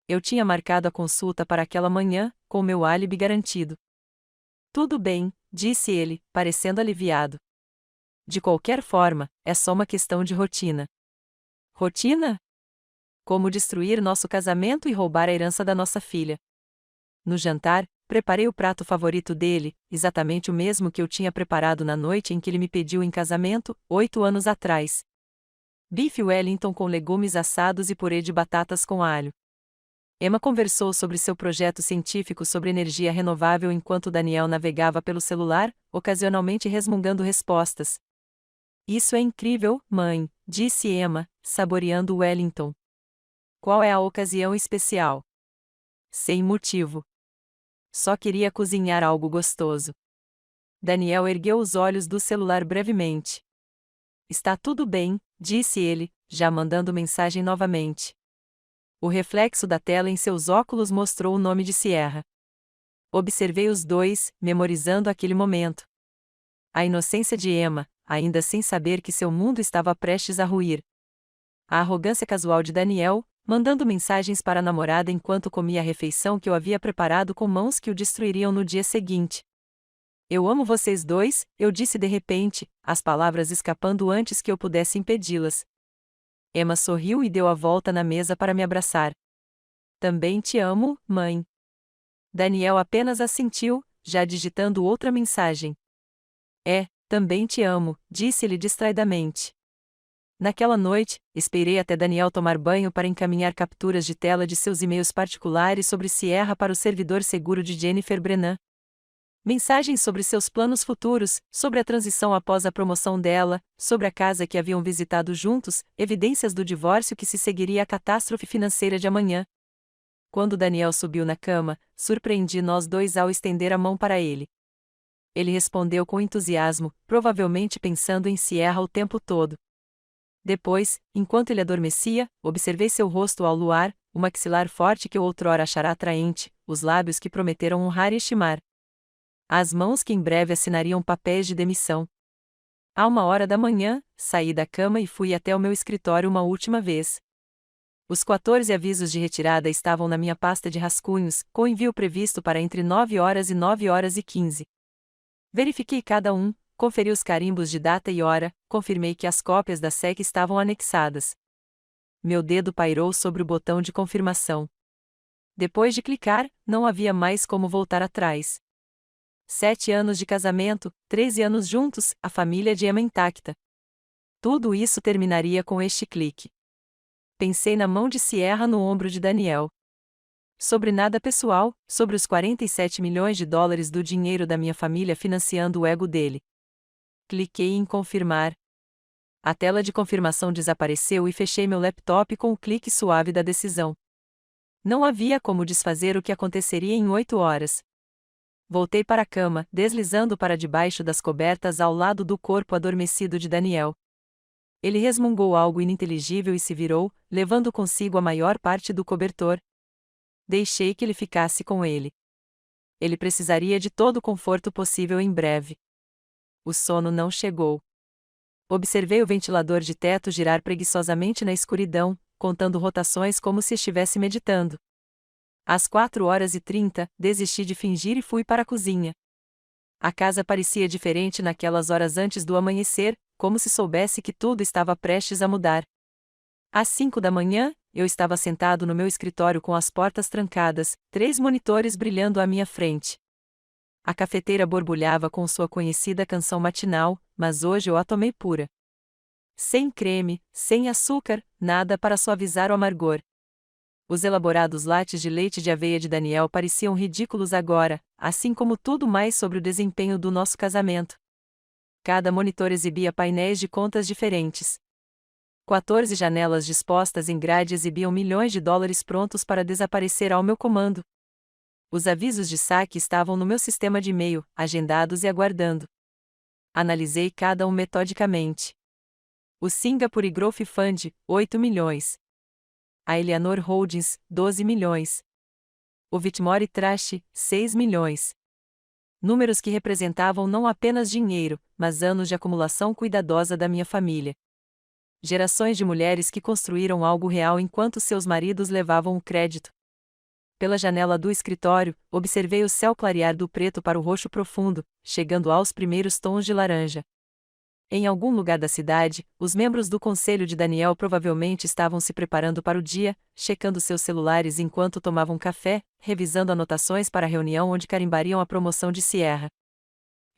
Eu tinha marcado a consulta para aquela manhã, com meu álibi garantido. Tudo bem, disse ele, parecendo aliviado. De qualquer forma, é só uma questão de rotina. Rotina? Como destruir nosso casamento e roubar a herança da nossa filha. No jantar, preparei o prato favorito dele, exatamente o mesmo que eu tinha preparado na noite em que ele me pediu em casamento, 8 anos atrás. Bife Wellington com legumes assados e purê de batatas com alho. Emma conversou sobre seu projeto científico sobre energia renovável enquanto Daniel navegava pelo celular, ocasionalmente resmungando respostas. Isso é incrível, mãe, disse Emma, saboreando o Wellington. Qual é a ocasião especial? sem motivo. Só queria cozinhar algo gostoso. Daniel ergueu os olhos do celular brevemente. Está tudo bem, disse ele, já mandando mensagem novamente. O reflexo da tela em seus óculos mostrou o nome de Sierra. Observei os dois, memorizando aquele momento. A inocência de Emma, ainda sem saber que seu mundo estava prestes a ruir. A arrogância casual de Daniel, mandando mensagens para a namorada enquanto comia a refeição que eu havia preparado com mãos que o destruiriam no dia seguinte. Eu amo vocês dois, eu disse de repente, as palavras escapando antes que eu pudesse impedi-las. Emma sorriu e deu a volta na mesa para me abraçar. Também te amo, mãe. Daniel apenas assentiu, já digitando outra mensagem. Também te amo, disse-lhe distraidamente. Naquela noite, esperei até Daniel tomar banho para encaminhar capturas de tela de seus e-mails particulares sobre Sierra para o servidor seguro de Jennifer Brennan. Mensagens sobre seus planos futuros, sobre a transição após a promoção dela, sobre a casa que haviam visitado juntos, evidências do divórcio que se seguiria à catástrofe financeira de amanhã. Quando Daniel subiu na cama, surpreendi nós dois ao estender a mão para ele. Ele respondeu com entusiasmo, provavelmente pensando em Sierra o tempo todo. Depois, enquanto ele adormecia, observei seu rosto ao luar, o maxilar forte que eu outrora achara atraente, os lábios que prometeram honrar e estimar. As mãos que em breve assinariam papéis de demissão. À 1h da manhã, saí da cama e fui até o meu escritório uma última vez. Os 14 avisos de retirada estavam na minha pasta de rascunhos, com envio previsto para entre 9h e 9h15. Verifiquei cada um, conferi os carimbos de data e hora, confirmei que as cópias da SEC estavam anexadas. Meu dedo pairou sobre o botão de confirmação. Depois de clicar, não havia mais como voltar atrás. 7 anos de casamento, 13 anos juntos, a família de Emma intacta. Tudo isso terminaria com este clique. Pensei na mão de Sierra no ombro de Daniel. Sobre nada pessoal, sobre os 47 milhões de dólares do dinheiro da minha família financiando o ego dele. Cliquei em confirmar. A tela de confirmação desapareceu e fechei meu laptop com o clique suave da decisão. Não havia como desfazer o que aconteceria em 8 horas. Voltei para a cama, deslizando para debaixo das cobertas ao lado do corpo adormecido de Daniel. Ele resmungou algo ininteligível e se virou, levando consigo a maior parte do cobertor. Deixei que ele ficasse com ele. Ele precisaria de todo o conforto possível em breve. O sono não chegou. Observei o ventilador de teto girar preguiçosamente na escuridão, contando rotações como se estivesse meditando. Às 4h30, desisti de fingir e fui para a cozinha. A casa parecia diferente naquelas horas antes do amanhecer, como se soubesse que tudo estava prestes a mudar. Às 5 da manhã, eu estava sentado no meu escritório com as portas trancadas, 3 monitores brilhando à minha frente. A cafeteira borbulhava com sua conhecida canção matinal, mas hoje eu a tomei pura. Sem creme, sem açúcar, nada para suavizar o amargor. Os elaborados lattes de leite de aveia de Daniel pareciam ridículos agora, assim como tudo mais sobre o desempenho do nosso casamento. Cada monitor exibia painéis de contas diferentes. 14 janelas dispostas em grade exibiam milhões de dólares prontos para desaparecer ao meu comando. Os avisos de saque estavam no meu sistema de e-mail, agendados e aguardando. Analisei cada um metodicamente. O Singapore Growth Fund, 8 milhões. A Eleanor Holdings, 12 milhões. O Whitmore Trust, 6 milhões. Números que representavam não apenas dinheiro, mas anos de acumulação cuidadosa da minha família. Gerações de mulheres que construíram algo real enquanto seus maridos levavam o crédito. Pela janela do escritório, observei o céu clarear do preto para o roxo profundo, chegando aos primeiros tons de laranja. Em algum lugar da cidade, os membros do conselho de Daniel provavelmente estavam se preparando para o dia, checando seus celulares enquanto tomavam café, revisando anotações para a reunião onde carimbariam a promoção de Sierra.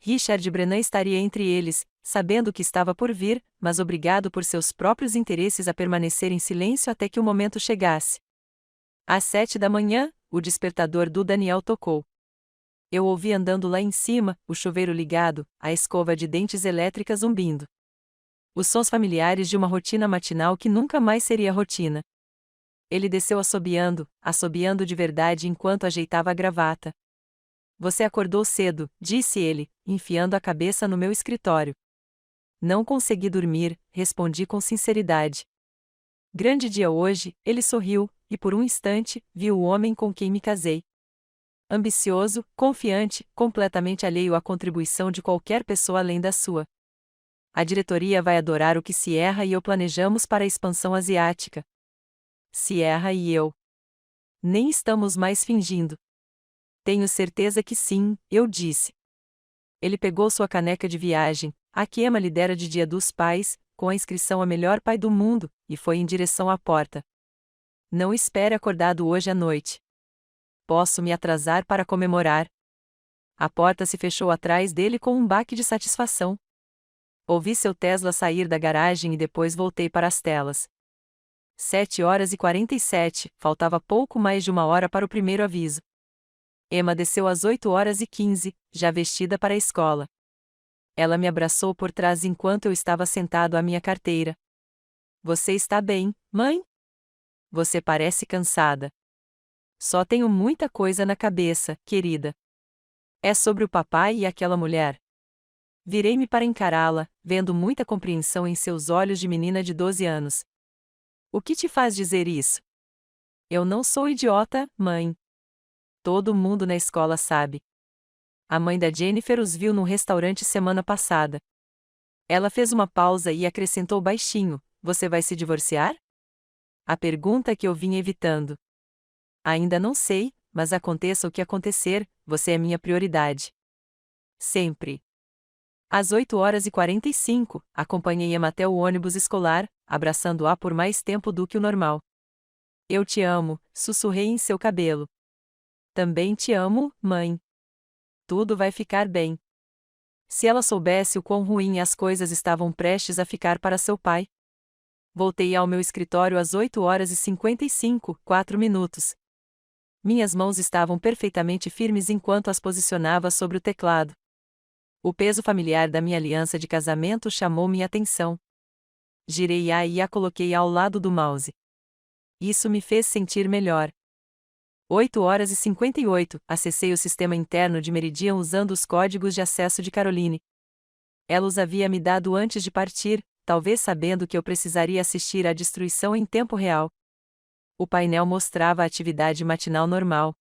Richard Brennan estaria entre eles, sabendo o que estava por vir, mas obrigado por seus próprios interesses a permanecer em silêncio até que o momento chegasse. Às 7 da manhã, o despertador do Daniel tocou. Eu ouvi andando lá em cima, o chuveiro ligado, a escova de dentes elétrica zumbindo. Os sons familiares de uma rotina matinal que nunca mais seria rotina. Ele desceu assobiando de verdade enquanto ajeitava a gravata. Você acordou cedo, disse ele, enfiando a cabeça no meu escritório. Não consegui dormir, respondi com sinceridade. Grande dia hoje, ele sorriu, e por um instante, vi o homem com quem me casei. Ambicioso, confiante, completamente alheio à contribuição de qualquer pessoa além da sua. A diretoria vai adorar o que Sierra e eu planejamos para a expansão asiática. Sierra e eu. Nem estamos mais fingindo. Tenho certeza que sim, eu disse. Ele pegou sua caneca de viagem, a que Emma lhe dera de Dia dos Pais, com a inscrição a melhor pai do mundo, e foi em direção à porta. Não espere acordado hoje à noite. Posso me atrasar para comemorar. A porta se fechou atrás dele com um baque de satisfação. Ouvi seu Tesla sair da garagem e depois voltei para as telas. 7h47, faltava pouco mais de 1 hora para o primeiro aviso. Emma desceu às 8h15, já vestida para a escola. Ela me abraçou por trás enquanto eu estava sentado à minha carteira. Você está bem, mãe? Você parece cansada. Só tenho muita coisa na cabeça, querida. É sobre o papai e aquela mulher. Virei-me para encará-la, vendo muita compreensão em seus olhos de menina de 12 anos. O que te faz dizer isso? Eu não sou idiota, mãe. Todo mundo na escola sabe. A mãe da Jennifer os viu num restaurante semana passada. Ela fez uma pausa e acrescentou baixinho: Você vai se divorciar? A pergunta que eu vinha evitando. Ainda não sei, mas aconteça o que acontecer, você é minha prioridade. Sempre. Às 8h45, acompanhei Emma até o ônibus escolar, abraçando-a por mais tempo do que o normal. Eu te amo, sussurrei em seu cabelo. Também te amo, mãe. Tudo vai ficar bem. Se ela soubesse o quão ruim as coisas estavam prestes a ficar para seu pai. Voltei ao meu escritório às 8h55, 4 minutos. Minhas mãos estavam perfeitamente firmes enquanto as posicionava sobre o teclado. O peso familiar da minha aliança de casamento chamou minha atenção. Girei-a e a coloquei ao lado do mouse. Isso me fez sentir melhor. 8h58, acessei o sistema interno de Meridian usando os códigos de acesso de Caroline. Ela os havia me dado antes de partir, talvez sabendo que eu precisaria assistir à destruição em tempo real. O painel mostrava a atividade matinal normal.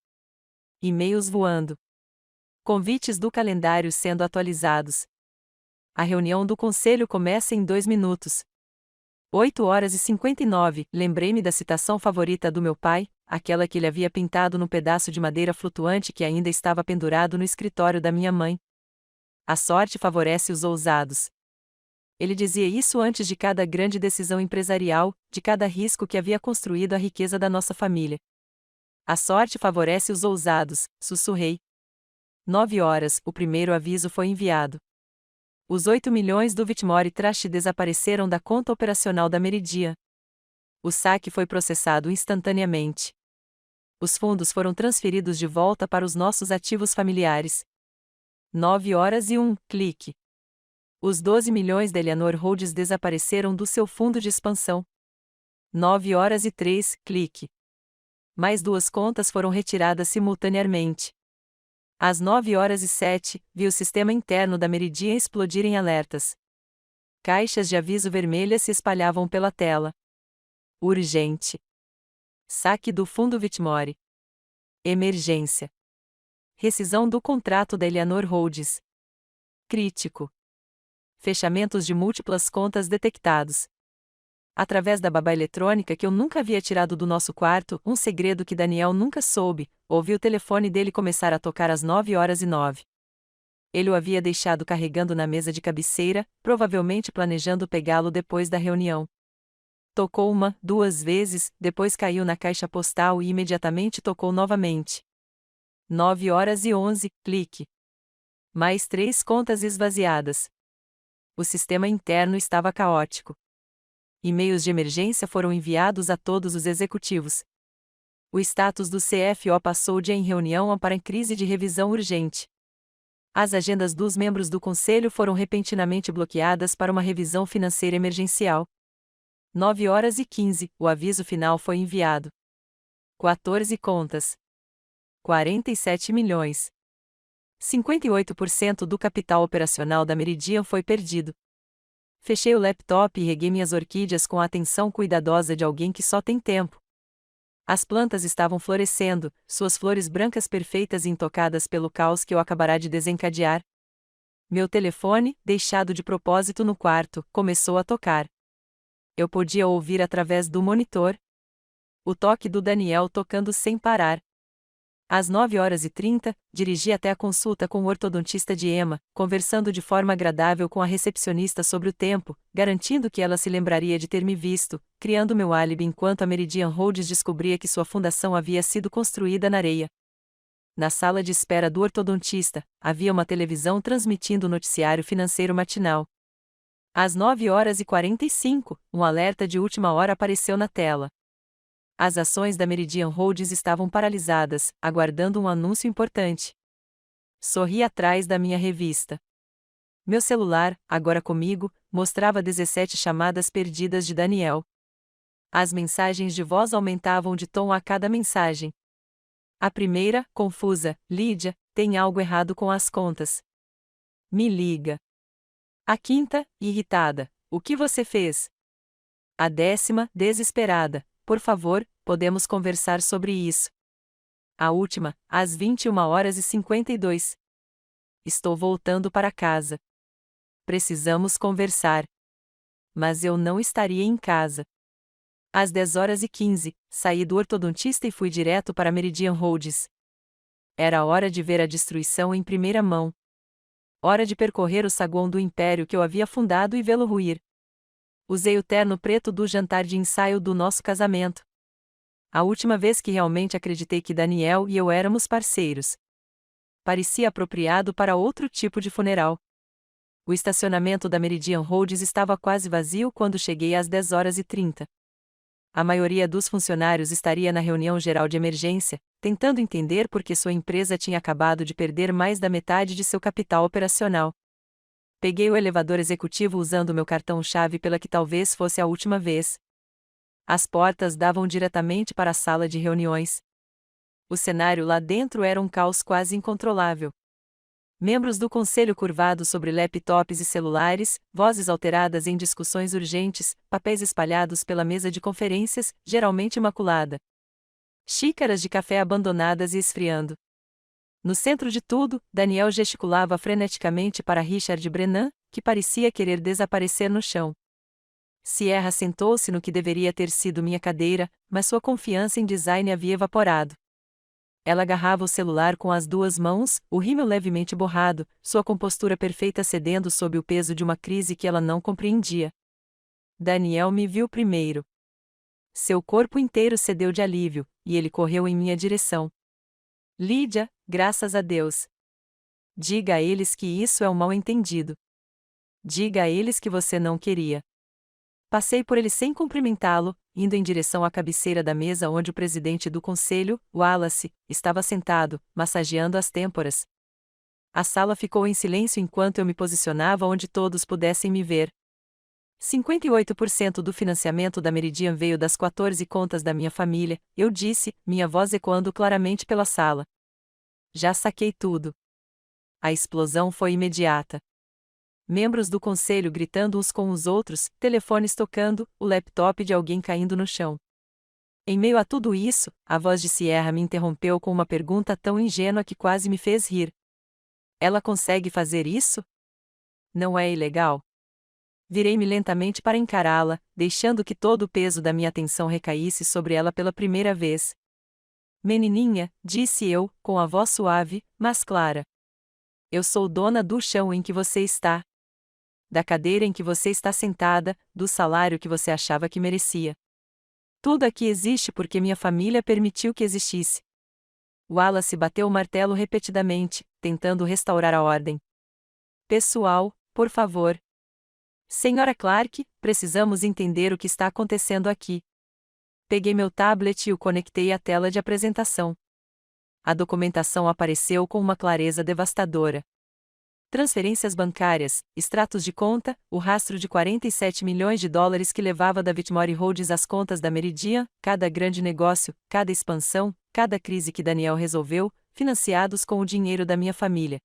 E-mails voando. Convites do calendário sendo atualizados. A reunião do conselho começa em 2 minutos. 8h59, lembrei-me da citação favorita do meu pai, aquela que ele havia pintado no pedaço de madeira flutuante que ainda estava pendurado no escritório da minha mãe. A sorte favorece os ousados. Ele dizia isso antes de cada grande decisão empresarial, de cada risco que havia construído a riqueza da nossa família. A sorte favorece os ousados, sussurrei. 9h, o primeiro aviso foi enviado. Os 8 milhões do Whitmore Trust desapareceram da conta operacional da Meridian. O saque foi processado instantaneamente. Os fundos foram transferidos de volta para os nossos ativos familiares. 9h01, clique. Os 12 milhões da Eleanor Rhodes desapareceram do seu fundo de expansão. 9h03, clique. Mais 2 contas foram retiradas simultaneamente. Às 9h07, vi o sistema interno da Meridian explodir em alertas. Caixas de aviso vermelhas se espalhavam pela tela. Urgente. Saque do fundo Whitmore. Emergência. Rescisão do contrato da Eleanor Rhodes. Crítico. Fechamentos de múltiplas contas detectados. Através da babá eletrônica que eu nunca havia tirado do nosso quarto, um segredo que Daniel nunca soube, ouvi o telefone dele começar a tocar às 9h09. Ele o havia deixado carregando na mesa de cabeceira, provavelmente planejando pegá-lo depois da reunião. Tocou 1, 2 vezes, depois caiu na caixa postal e imediatamente tocou novamente. 9h11, clique. Mais 3 contas esvaziadas. O sistema interno estava caótico. E-mails de emergência foram enviados a todos os executivos. O status do CFO passou de em reunião para em crise de revisão urgente. As agendas dos membros do conselho foram repentinamente bloqueadas para uma revisão financeira emergencial. 9h15, o aviso final foi enviado. 14 contas. 47 milhões. 58% do capital operacional da Meridian foi perdido. Fechei o laptop e reguei minhas orquídeas com a atenção cuidadosa de alguém que só tem tempo. As plantas estavam florescendo, suas flores brancas perfeitas e intocadas pelo caos que eu acabará de desencadear. Meu telefone, deixado de propósito no quarto, começou a tocar. Eu podia ouvir através do monitor o toque do Daniel tocando sem parar. Às 9h30, dirigi até a consulta com o ortodontista de Emma, conversando de forma agradável com a recepcionista sobre o tempo, garantindo que ela se lembraria de ter me visto, criando meu álibi enquanto a Meridian Holdings descobria que sua fundação havia sido construída na areia. Na sala de espera do ortodontista, havia uma televisão transmitindo o noticiário financeiro matinal. Às 9h45, um alerta de última hora apareceu na tela. As ações da Meridian Holdings estavam paralisadas, aguardando um anúncio importante. Sorri atrás da minha revista. Meu celular, agora comigo, mostrava 17 chamadas perdidas de Daniel. As mensagens de voz aumentavam de tom a cada mensagem. A primeira, confusa: Lídia, tem algo errado com as contas. Me liga. A quinta, irritada: o que você fez? A 10ª, desesperada: por favor, podemos conversar sobre isso. A última, às 21h52. Estou voltando para casa. Precisamos conversar. Mas eu não estaria em casa. Às 10h15, saí do ortodontista e fui direto para Meridian Holdings. Era hora de ver a destruição em primeira mão. Hora de percorrer o saguão do império que eu havia fundado e vê-lo ruir. Usei o terno preto do jantar de ensaio do nosso casamento. A última vez que realmente acreditei que Daniel e eu éramos parceiros. Parecia apropriado para outro tipo de funeral. O estacionamento da Meridian Holdings estava quase vazio quando cheguei às 10h30. A maioria dos funcionários estaria na reunião geral de emergência, tentando entender por que sua empresa tinha acabado de perder mais da metade de seu capital operacional. Peguei o elevador executivo usando meu cartão-chave pela que talvez fosse a última vez. As portas davam diretamente para a sala de reuniões. O cenário lá dentro era um caos quase incontrolável. Membros do conselho curvados sobre laptops e celulares, vozes alteradas em discussões urgentes, papéis espalhados pela mesa de conferências, geralmente maculada. Xícaras de café abandonadas e esfriando. No centro de tudo, Daniel gesticulava freneticamente para Richard Brennan, que parecia querer desaparecer no chão. Sierra sentou-se no que deveria ter sido minha cadeira, mas sua confiança em design havia evaporado. Ela agarrava o celular com as duas mãos, o rímel levemente borrado, sua compostura perfeita cedendo sob o peso de uma crise que ela não compreendia. Daniel me viu primeiro. Seu corpo inteiro cedeu de alívio, e ele correu em minha direção. Lídia, graças a Deus. Diga a eles que isso é um mal-entendido. Diga a eles que você não queria. Passei por ele sem cumprimentá-lo, indo em direção à cabeceira da mesa onde o presidente do conselho, Wallace, estava sentado, massageando as têmporas. A sala ficou em silêncio enquanto eu me posicionava onde todos pudessem me ver. 58% do financiamento da Meridian veio das 14 contas da minha família, eu disse, minha voz ecoando claramente pela sala. Já saquei tudo. A explosão foi imediata. Membros do conselho gritando uns com os outros, telefones tocando, o laptop de alguém caindo no chão. Em meio a tudo isso, a voz de Sierra me interrompeu com uma pergunta tão ingênua que quase me fez rir. Ela consegue fazer isso? Não é ilegal? Virei-me lentamente para encará-la, deixando que todo o peso da minha atenção recaísse sobre ela pela primeira vez. Menininha, disse eu, com a voz suave, mas clara. Eu sou dona do chão em que você está. Da cadeira em que você está sentada, do salário que você achava que merecia. Tudo aqui existe porque minha família permitiu que existisse. Wallace bateu o martelo repetidamente, tentando restaurar a ordem. Pessoal, por favor. Senhora Clark, precisamos entender o que está acontecendo aqui. Peguei meu tablet e o conectei à tela de apresentação. A documentação apareceu com uma clareza devastadora. Transferências bancárias, extratos de conta, o rastro de 47 milhões de dólares que levava da Whitmore Holdings às contas da Meridian, cada grande negócio, cada expansão, cada crise que Daniel resolveu, financiados com o dinheiro da minha família.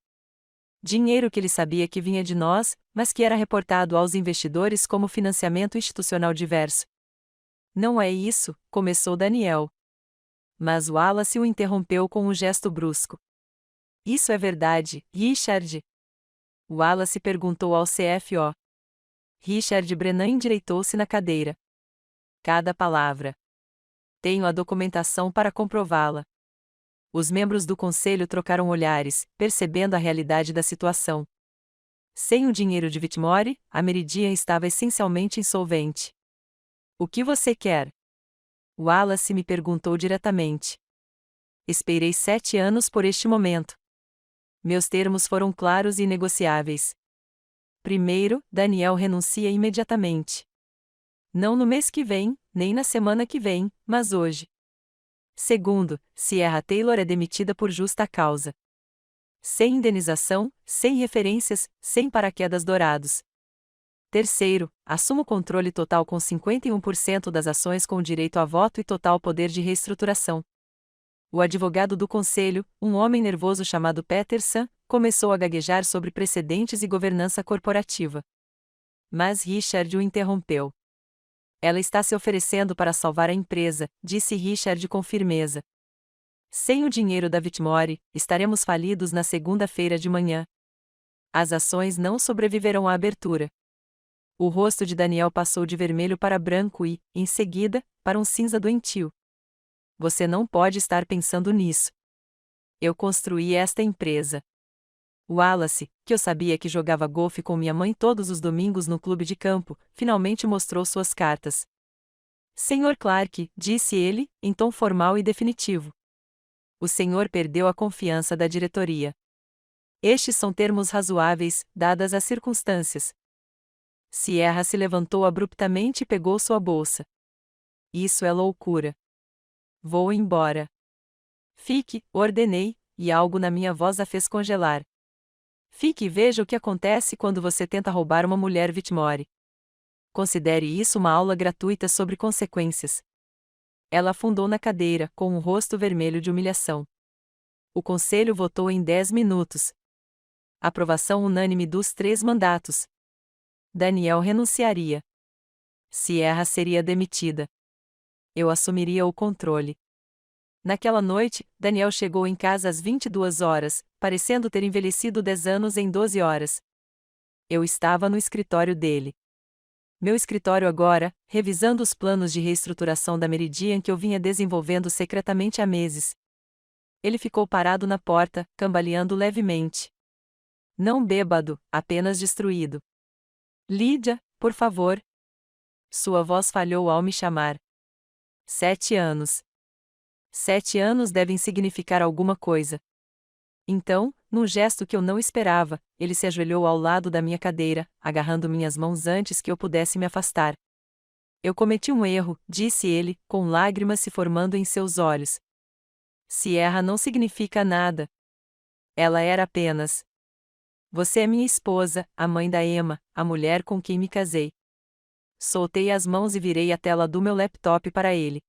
Dinheiro que ele sabia que vinha de nós, mas que era reportado aos investidores como financiamento institucional diverso. Não é isso, começou Daniel. Mas Wallace o interrompeu com um gesto brusco. Isso é verdade, Richard? Wallace perguntou ao CFO. Richard Brennan endireitou-se na cadeira. Cada palavra. Tenho a documentação para comprová-la. Os membros do conselho trocaram olhares, percebendo a realidade da situação. Sem o dinheiro de Whitmore, a Meridian estava essencialmente insolvente. O que você quer? Wallace me perguntou diretamente. Esperei 7 anos por este momento. Meus termos foram claros e inegociáveis. Primeiro, Daniel renuncia imediatamente. Não no mês que vem, nem na semana que vem, mas hoje. Segundo, Sierra Taylor é demitida por justa causa. Sem indenização, sem referências, sem paraquedas dourados. Terceiro, assumo o controle total com 51% das ações com direito a voto e total poder de reestruturação. O advogado do conselho, um homem nervoso chamado Peterson, começou a gaguejar sobre precedentes e governança corporativa. Mas Richard o interrompeu. Ela está se oferecendo para salvar a empresa, disse Richard com firmeza. Sem o dinheiro da Whitmore, estaremos falidos na segunda-feira de manhã. As ações não sobreviverão à abertura. O rosto de Daniel passou de vermelho para branco e, em seguida, para um cinza doentio. Você não pode estar pensando nisso. Eu construí esta empresa. Wallace, que eu sabia que jogava golfe com minha mãe todos os domingos no clube de campo, finalmente mostrou suas cartas. Senhor Clark, disse ele, em tom formal e definitivo. O senhor perdeu a confiança da diretoria. Estes são termos razoáveis, dadas as circunstâncias. Sierra se levantou abruptamente e pegou sua bolsa. Isso é loucura. Vou embora. Fique, ordenei, e algo na minha voz a fez congelar. Fique e veja o que acontece quando você tenta roubar uma mulher Whitmore. Considere isso uma aula gratuita sobre consequências. Ela afundou na cadeira, com um rosto vermelho de humilhação. O conselho votou em 10 minutos. Aprovação unânime dos 3 mandatos. Daniel renunciaria. Sierra seria demitida. Eu assumiria o controle. Naquela noite, Daniel chegou em casa às 22 horas, parecendo ter envelhecido 10 anos em 12 horas. Eu estava no escritório dele. Meu escritório agora, revisando os planos de reestruturação da Meridian que eu vinha desenvolvendo secretamente há meses. Ele ficou parado na porta, cambaleando levemente. Não bêbado, apenas destruído. Lídia, por favor. Sua voz falhou ao me chamar. 7 anos. 7 anos devem significar alguma coisa. Então, num gesto que eu não esperava, ele se ajoelhou ao lado da minha cadeira, agarrando minhas mãos antes que eu pudesse me afastar. Eu cometi um erro, disse ele, com lágrimas se formando em seus olhos. Sierra não significa nada. Ela era apenas. Você é minha esposa, a mãe da Emma, a mulher com quem me casei. Soltei as mãos e virei a tela do meu laptop para ele.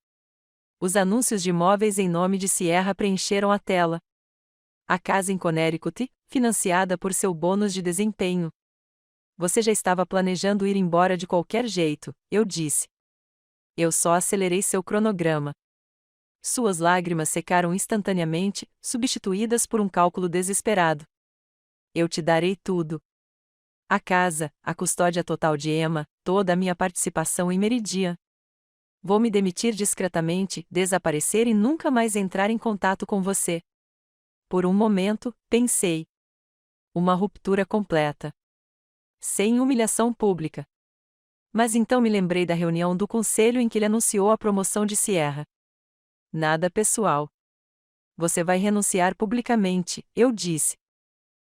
Os anúncios de imóveis em nome de Sierra preencheram a tela. A casa em Connecticut, financiada por seu bônus de desempenho. Você já estava planejando ir embora de qualquer jeito, eu disse. Eu só acelerei seu cronograma. Suas lágrimas secaram instantaneamente, substituídas por um cálculo desesperado. Eu te darei tudo. A casa, a custódia total de Emma, toda a minha participação em Meridian. Vou me demitir discretamente, desaparecer e nunca mais entrar em contato com você. Por um momento, pensei. Uma ruptura completa. Sem humilhação pública. Mas então me lembrei da reunião do conselho em que ele anunciou a promoção de Sierra. Nada pessoal. Você vai renunciar publicamente, eu disse.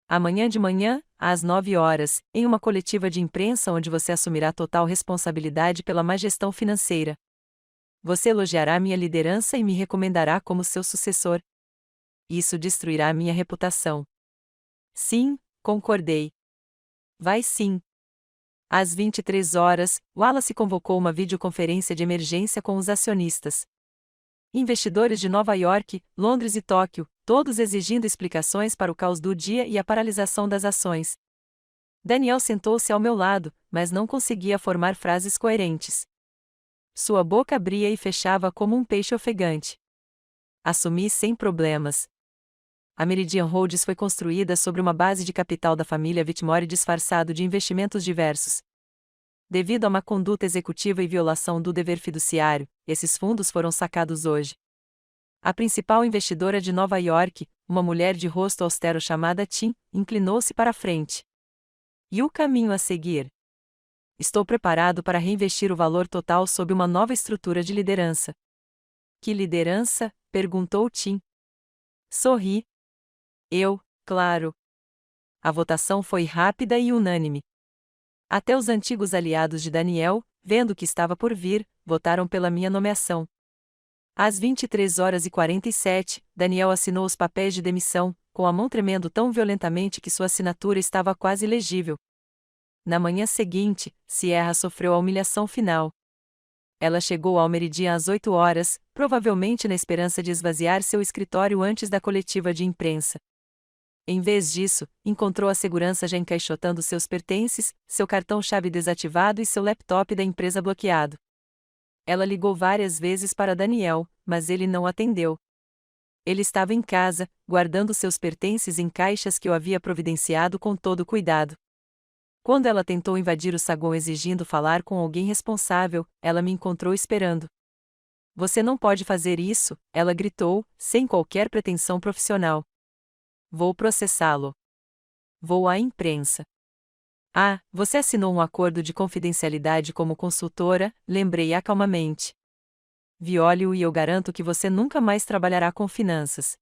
Amanhã de manhã, às 9 horas, em uma coletiva de imprensa onde você assumirá total responsabilidade pela má gestão financeira. Você elogiará minha liderança e me recomendará como seu sucessor. Isso destruirá minha reputação. Sim, concordei. Vai sim. Às 23 horas, Wallace convocou uma videoconferência de emergência com os acionistas. Investidores de Nova York, Londres e Tóquio, todos exigindo explicações para o caos do dia e a paralisação das ações. Daniel sentou-se ao meu lado, mas não conseguia formar frases coerentes. Sua boca abria e fechava como um peixe ofegante. Assumi sem problemas. A Meridian Holdings foi construída sobre uma base de capital da família Whitmore disfarçado de investimentos diversos. Devido a má conduta executiva e violação do dever fiduciário, esses fundos foram sacados hoje. A principal investidora de Nova York, uma mulher de rosto austero chamada Tim, inclinou-se para a frente. E o caminho a seguir? Estou preparado para reinvestir o valor total sob uma nova estrutura de liderança. Que liderança? Perguntou Tim. Sorri. Claro. A votação foi rápida e unânime. Até os antigos aliados de Daniel, vendo o que estava por vir, votaram pela minha nomeação. Às 23h47, Daniel assinou os papéis de demissão, com a mão tremendo tão violentamente que sua assinatura estava quase legível. Na manhã seguinte, Sierra sofreu a humilhação final. Ela chegou ao Meridian às 8 horas, provavelmente na esperança de esvaziar seu escritório antes da coletiva de imprensa. Em vez disso, encontrou a segurança já encaixotando seus pertences, seu cartão-chave desativado e seu laptop da empresa bloqueado. Ela ligou várias vezes para Daniel, mas ele não atendeu. Ele estava em casa, guardando seus pertences em caixas que eu havia providenciado com todo cuidado. Quando ela tentou invadir o saguão exigindo falar com alguém responsável, ela me encontrou esperando. Você não pode fazer isso, ela gritou, sem qualquer pretensão profissional. Vou processá-lo. Vou à imprensa. Ah, você assinou um acordo de confidencialidade como consultora, lembrei-a calmamente. Viole-o e eu garanto que você nunca mais trabalhará com finanças.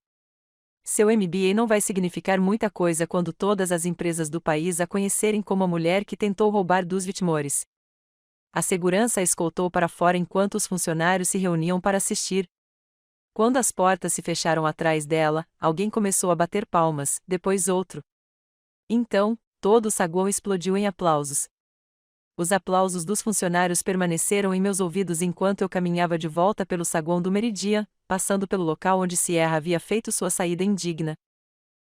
Seu MBA não vai significar muita coisa quando todas as empresas do país a conhecerem como a mulher que tentou roubar dos Whitmores. A segurança a escoltou para fora enquanto os funcionários se reuniam para assistir. Quando as portas se fecharam atrás dela, alguém começou a bater palmas, depois outro. Então, todo o saguão explodiu em aplausos. Os aplausos dos funcionários permaneceram em meus ouvidos enquanto eu caminhava de volta pelo saguão do Meridian, passando pelo local onde Sierra havia feito sua saída indigna.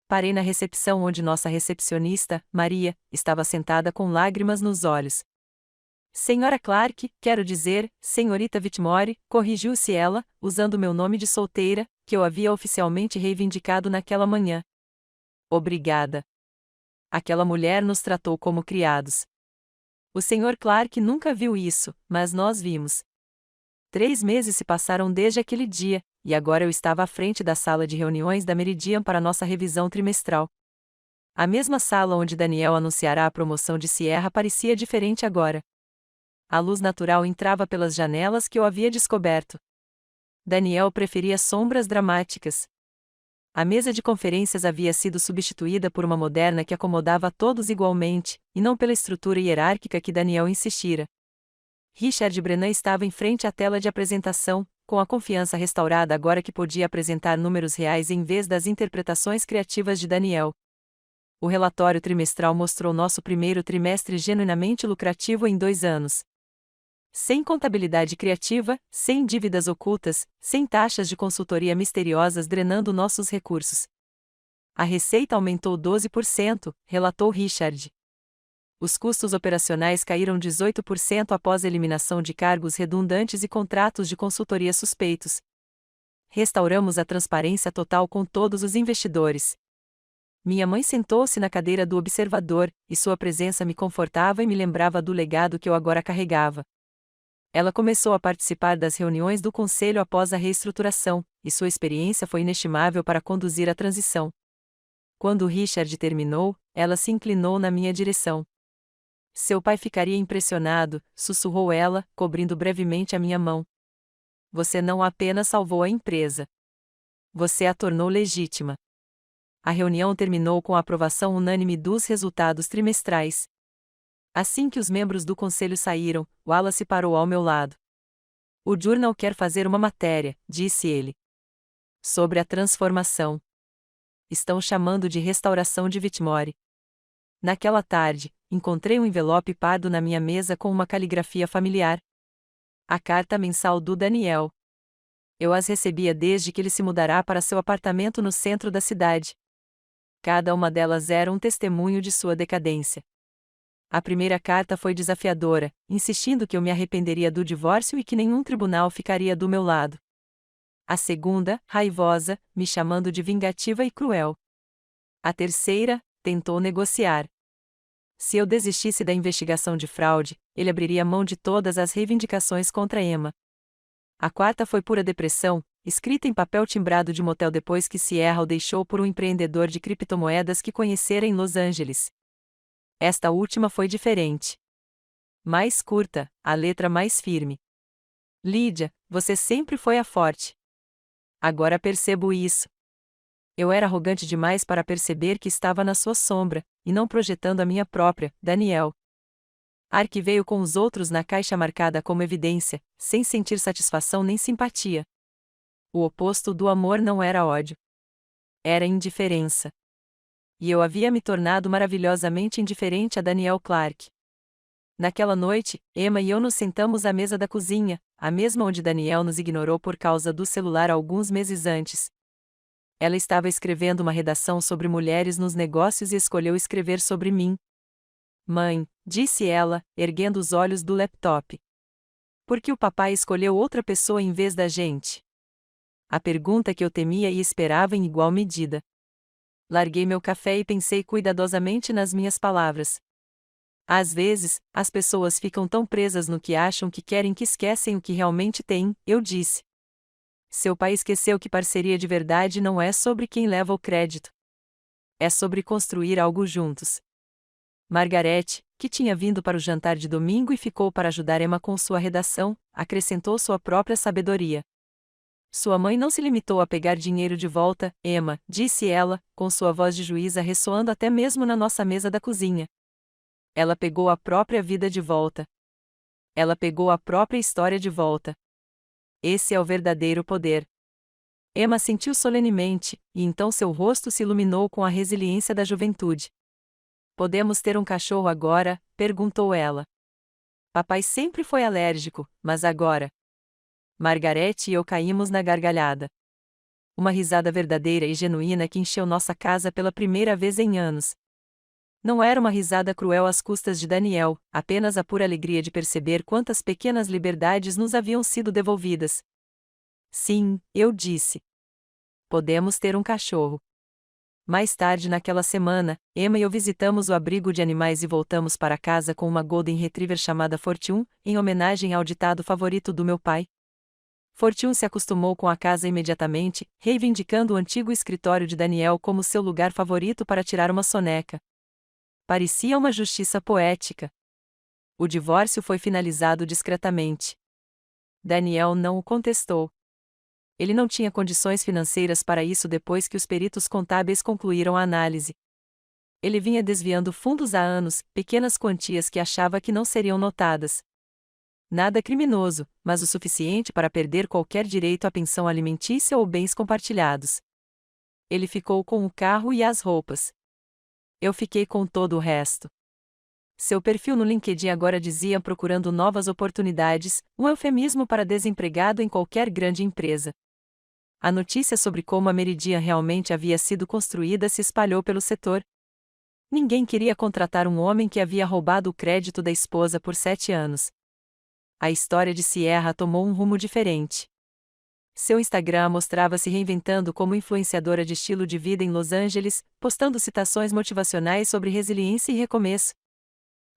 Parei na recepção onde nossa recepcionista, Maria, estava sentada com lágrimas nos olhos. Senhora Clark, quero dizer, senhorita Whitmore, corrigiu-se ela, usando meu nome de solteira, que eu havia oficialmente reivindicado naquela manhã. Obrigada. Aquela mulher nos tratou como criados. O Sr. Clark nunca viu isso, mas nós vimos. 3 meses se passaram desde aquele dia, e agora eu estava à frente da sala de reuniões da Meridian para nossa revisão trimestral. A mesma sala onde Daniel anunciará a promoção de Sierra parecia diferente agora. A luz natural entrava pelas janelas que eu havia descoberto. Daniel preferia sombras dramáticas. A mesa de conferências havia sido substituída por uma moderna que acomodava a todos igualmente, e não pela estrutura hierárquica que Daniel insistira. Richard Brennan estava em frente à tela de apresentação, com a confiança restaurada agora que podia apresentar números reais em vez das interpretações criativas de Daniel. O relatório trimestral mostrou nosso primeiro trimestre genuinamente lucrativo em 2 anos. Sem contabilidade criativa, sem dívidas ocultas, sem taxas de consultoria misteriosas drenando nossos recursos. A receita aumentou 12%, relatou Richard. Os custos operacionais caíram 18% após a eliminação de cargos redundantes e contratos de consultoria suspeitos. Restauramos a transparência total com todos os investidores. Minha mãe sentou-se na cadeira do observador, e sua presença me confortava e me lembrava do legado que eu agora carregava. Ela começou a participar das reuniões do conselho após a reestruturação, e sua experiência foi inestimável para conduzir a transição. Quando Richard terminou, ela se inclinou na minha direção. Seu pai ficaria impressionado, sussurrou ela, cobrindo brevemente a minha mão. Você não apenas salvou a empresa. Você a tornou legítima. A reunião terminou com a aprovação unânime dos resultados trimestrais. Assim que os membros do conselho saíram, Wallace parou ao meu lado. O jornal quer fazer uma matéria, disse ele. Sobre a transformação. Estão chamando de restauração de Whitmore. Naquela tarde, encontrei um envelope pardo na minha mesa com uma caligrafia familiar. A carta mensal do Daniel. Eu as recebia desde que ele se mudará para seu apartamento no centro da cidade. Cada uma delas era um testemunho de sua decadência. A primeira carta foi desafiadora, insistindo que eu me arrependeria do divórcio e que nenhum tribunal ficaria do meu lado. A segunda, raivosa, me chamando de vingativa e cruel. A terceira, tentou negociar. Se eu desistisse da investigação de fraude, ele abriria mão de todas as reivindicações contra Emma. A quarta foi pura depressão, escrita em papel timbrado de motel depois que Sierra o deixou por um empreendedor de criptomoedas que conhecera em Los Angeles. Esta última foi diferente. Mais curta, a letra mais firme. Lídia, você sempre foi a forte. Agora percebo isso. Eu era arrogante demais para perceber que estava na sua sombra, e não projetando a minha própria, Daniel. Arquivei-o com os outros na caixa marcada como evidência, sem sentir satisfação nem simpatia. O oposto do amor não era ódio. Era indiferença. E eu havia me tornado maravilhosamente indiferente a Daniel Clark. Naquela noite, Emma e eu nos sentamos à mesa da cozinha, a mesma onde Daniel nos ignorou por causa do celular alguns meses antes. Ela estava escrevendo uma redação sobre mulheres nos negócios e escolheu escrever sobre mim. Mãe, disse ela, erguendo os olhos do laptop. Por que o papai escolheu outra pessoa em vez da gente? A pergunta que eu temia e esperava em igual medida. Larguei meu café e pensei cuidadosamente nas minhas palavras. Às vezes, as pessoas ficam tão presas no que acham que querem que esquecem o que realmente têm, eu disse. Seu pai esqueceu que parceria de verdade não é sobre quem leva o crédito. É sobre construir algo juntos. Margarete, que tinha vindo para o jantar de domingo e ficou para ajudar Emma com sua redação, acrescentou sua própria sabedoria. Sua mãe não se limitou a pegar dinheiro de volta, Emma, disse ela, com sua voz de juíza ressoando até mesmo na nossa mesa da cozinha. Ela pegou a própria vida de volta. Ela pegou a própria história de volta. Esse é o verdadeiro poder. Emma sentiu solenemente, e então seu rosto se iluminou com a resiliência da juventude. Podemos ter um cachorro agora? Perguntou ela. Papai sempre foi alérgico, mas agora. Margarete e eu caímos na gargalhada. Uma risada verdadeira e genuína que encheu nossa casa pela primeira vez em anos. Não era uma risada cruel às custas de Daniel, apenas a pura alegria de perceber quantas pequenas liberdades nos haviam sido devolvidas. Sim, eu disse. Podemos ter um cachorro. Mais tarde naquela semana, Emma e eu visitamos o abrigo de animais e voltamos para casa com uma Golden Retriever chamada Fortune, em homenagem ao ditado favorito do meu pai. Fortune se acostumou com a casa imediatamente, reivindicando o antigo escritório de Daniel como seu lugar favorito para tirar uma soneca. Parecia uma justiça poética. O divórcio foi finalizado discretamente. Daniel não o contestou. Ele não tinha condições financeiras para isso depois que os peritos contábeis concluíram a análise. Ele vinha desviando fundos há anos, pequenas quantias que achava que não seriam notadas. Nada criminoso, mas o suficiente para perder qualquer direito à pensão alimentícia ou bens compartilhados. Ele ficou com o carro e as roupas. Eu fiquei com todo o resto. Seu perfil no LinkedIn agora dizia procurando novas oportunidades, um eufemismo para desempregado em qualquer grande empresa. A notícia sobre como a Meridian realmente havia sido construída se espalhou pelo setor. Ninguém queria contratar um homem que havia roubado o crédito da esposa por 7 anos. A história de Sierra tomou um rumo diferente. Seu Instagram mostrava-se reinventando como influenciadora de estilo de vida em Los Angeles, postando citações motivacionais sobre resiliência e recomeço.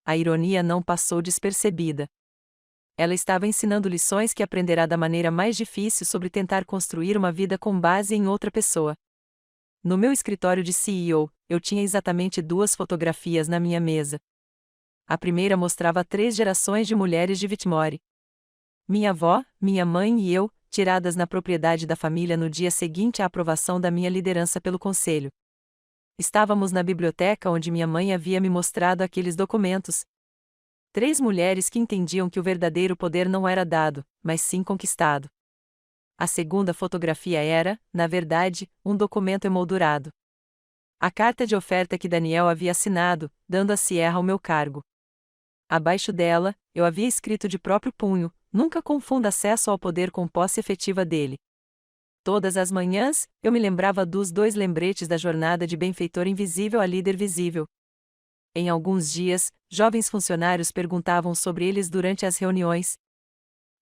A ironia não passou despercebida. Ela estava ensinando lições que aprenderá da maneira mais difícil sobre tentar construir uma vida com base em outra pessoa. No meu escritório de CEO, eu tinha exatamente 2 fotografias na minha mesa. A primeira mostrava 3 gerações de mulheres de Whitmore. Minha avó, minha mãe e eu, tiradas na propriedade da família no dia seguinte à aprovação da minha liderança pelo conselho. Estávamos na biblioteca onde minha mãe havia me mostrado aqueles documentos. 3 mulheres que entendiam que o verdadeiro poder não era dado, mas sim conquistado. A segunda fotografia era, na verdade, um documento emoldurado. A carta de oferta que Daniel havia assinado, dando a Sierra o meu cargo. Abaixo dela, eu havia escrito de próprio punho: nunca confunda acesso ao poder com posse efetiva dele. Todas as manhãs, eu me lembrava dos 2 lembretes da jornada de benfeitor invisível a líder visível. Em alguns dias, jovens funcionários perguntavam sobre eles durante as reuniões.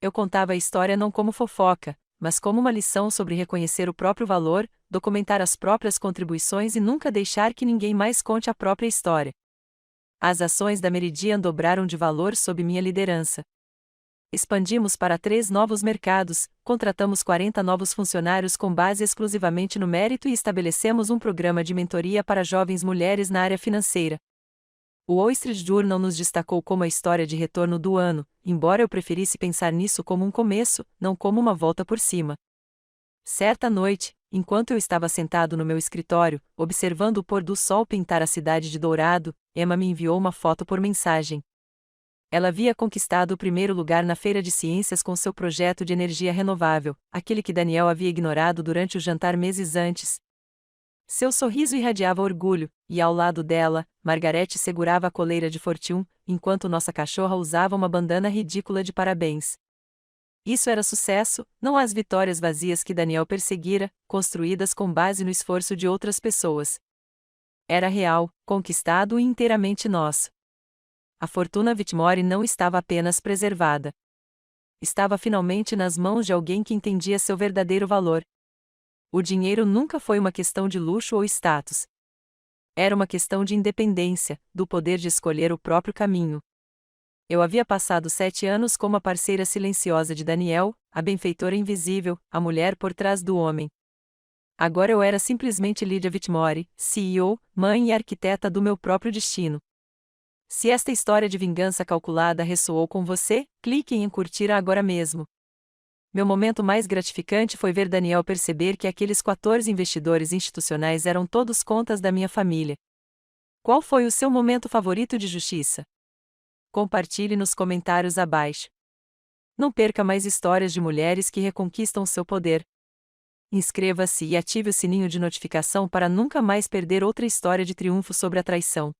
Eu contava a história não como fofoca, mas como uma lição sobre reconhecer o próprio valor, documentar as próprias contribuições e nunca deixar que ninguém mais conte a própria história. As ações da Meridian dobraram de valor sob minha liderança. Expandimos para 3 novos mercados, contratamos 40 novos funcionários com base exclusivamente no mérito e estabelecemos um programa de mentoria para jovens mulheres na área financeira. O Wall Street Journal nos destacou como a história de retorno do ano, embora eu preferisse pensar nisso como um começo, não como uma volta por cima. Certa noite, enquanto eu estava sentado no meu escritório, observando o pôr do sol pintar a cidade de dourado, Emma me enviou uma foto por mensagem. Ela havia conquistado o primeiro lugar na Feira de Ciências com seu projeto de energia renovável, aquele que Daniel havia ignorado durante o jantar meses antes. Seu sorriso irradiava orgulho, e ao lado dela, Margarete segurava a coleira de Fortune, enquanto nossa cachorra usava uma bandana ridícula de parabéns. Isso era sucesso, não as vitórias vazias que Daniel perseguira, construídas com base no esforço de outras pessoas. Era real, conquistado e inteiramente nosso. A fortuna Whitmore não estava apenas preservada. Estava finalmente nas mãos de alguém que entendia seu verdadeiro valor. O dinheiro nunca foi uma questão de luxo ou status. Era uma questão de independência, do poder de escolher o próprio caminho. Eu havia passado 7 anos como a parceira silenciosa de Daniel, a benfeitora invisível, a mulher por trás do homem. Agora eu era simplesmente Lydia Whitmore, CEO, mãe e arquiteta do meu próprio destino. Se esta história de vingança calculada ressoou com você, clique em curtir agora mesmo. Meu momento mais gratificante foi ver Daniel perceber que aqueles 14 investidores institucionais eram todos contas da minha família. Qual foi o seu momento favorito de justiça? Compartilhe nos comentários abaixo. Não perca mais histórias de mulheres que reconquistam seu poder. Inscreva-se e ative o sininho de notificação para nunca mais perder outra história de triunfo sobre a traição.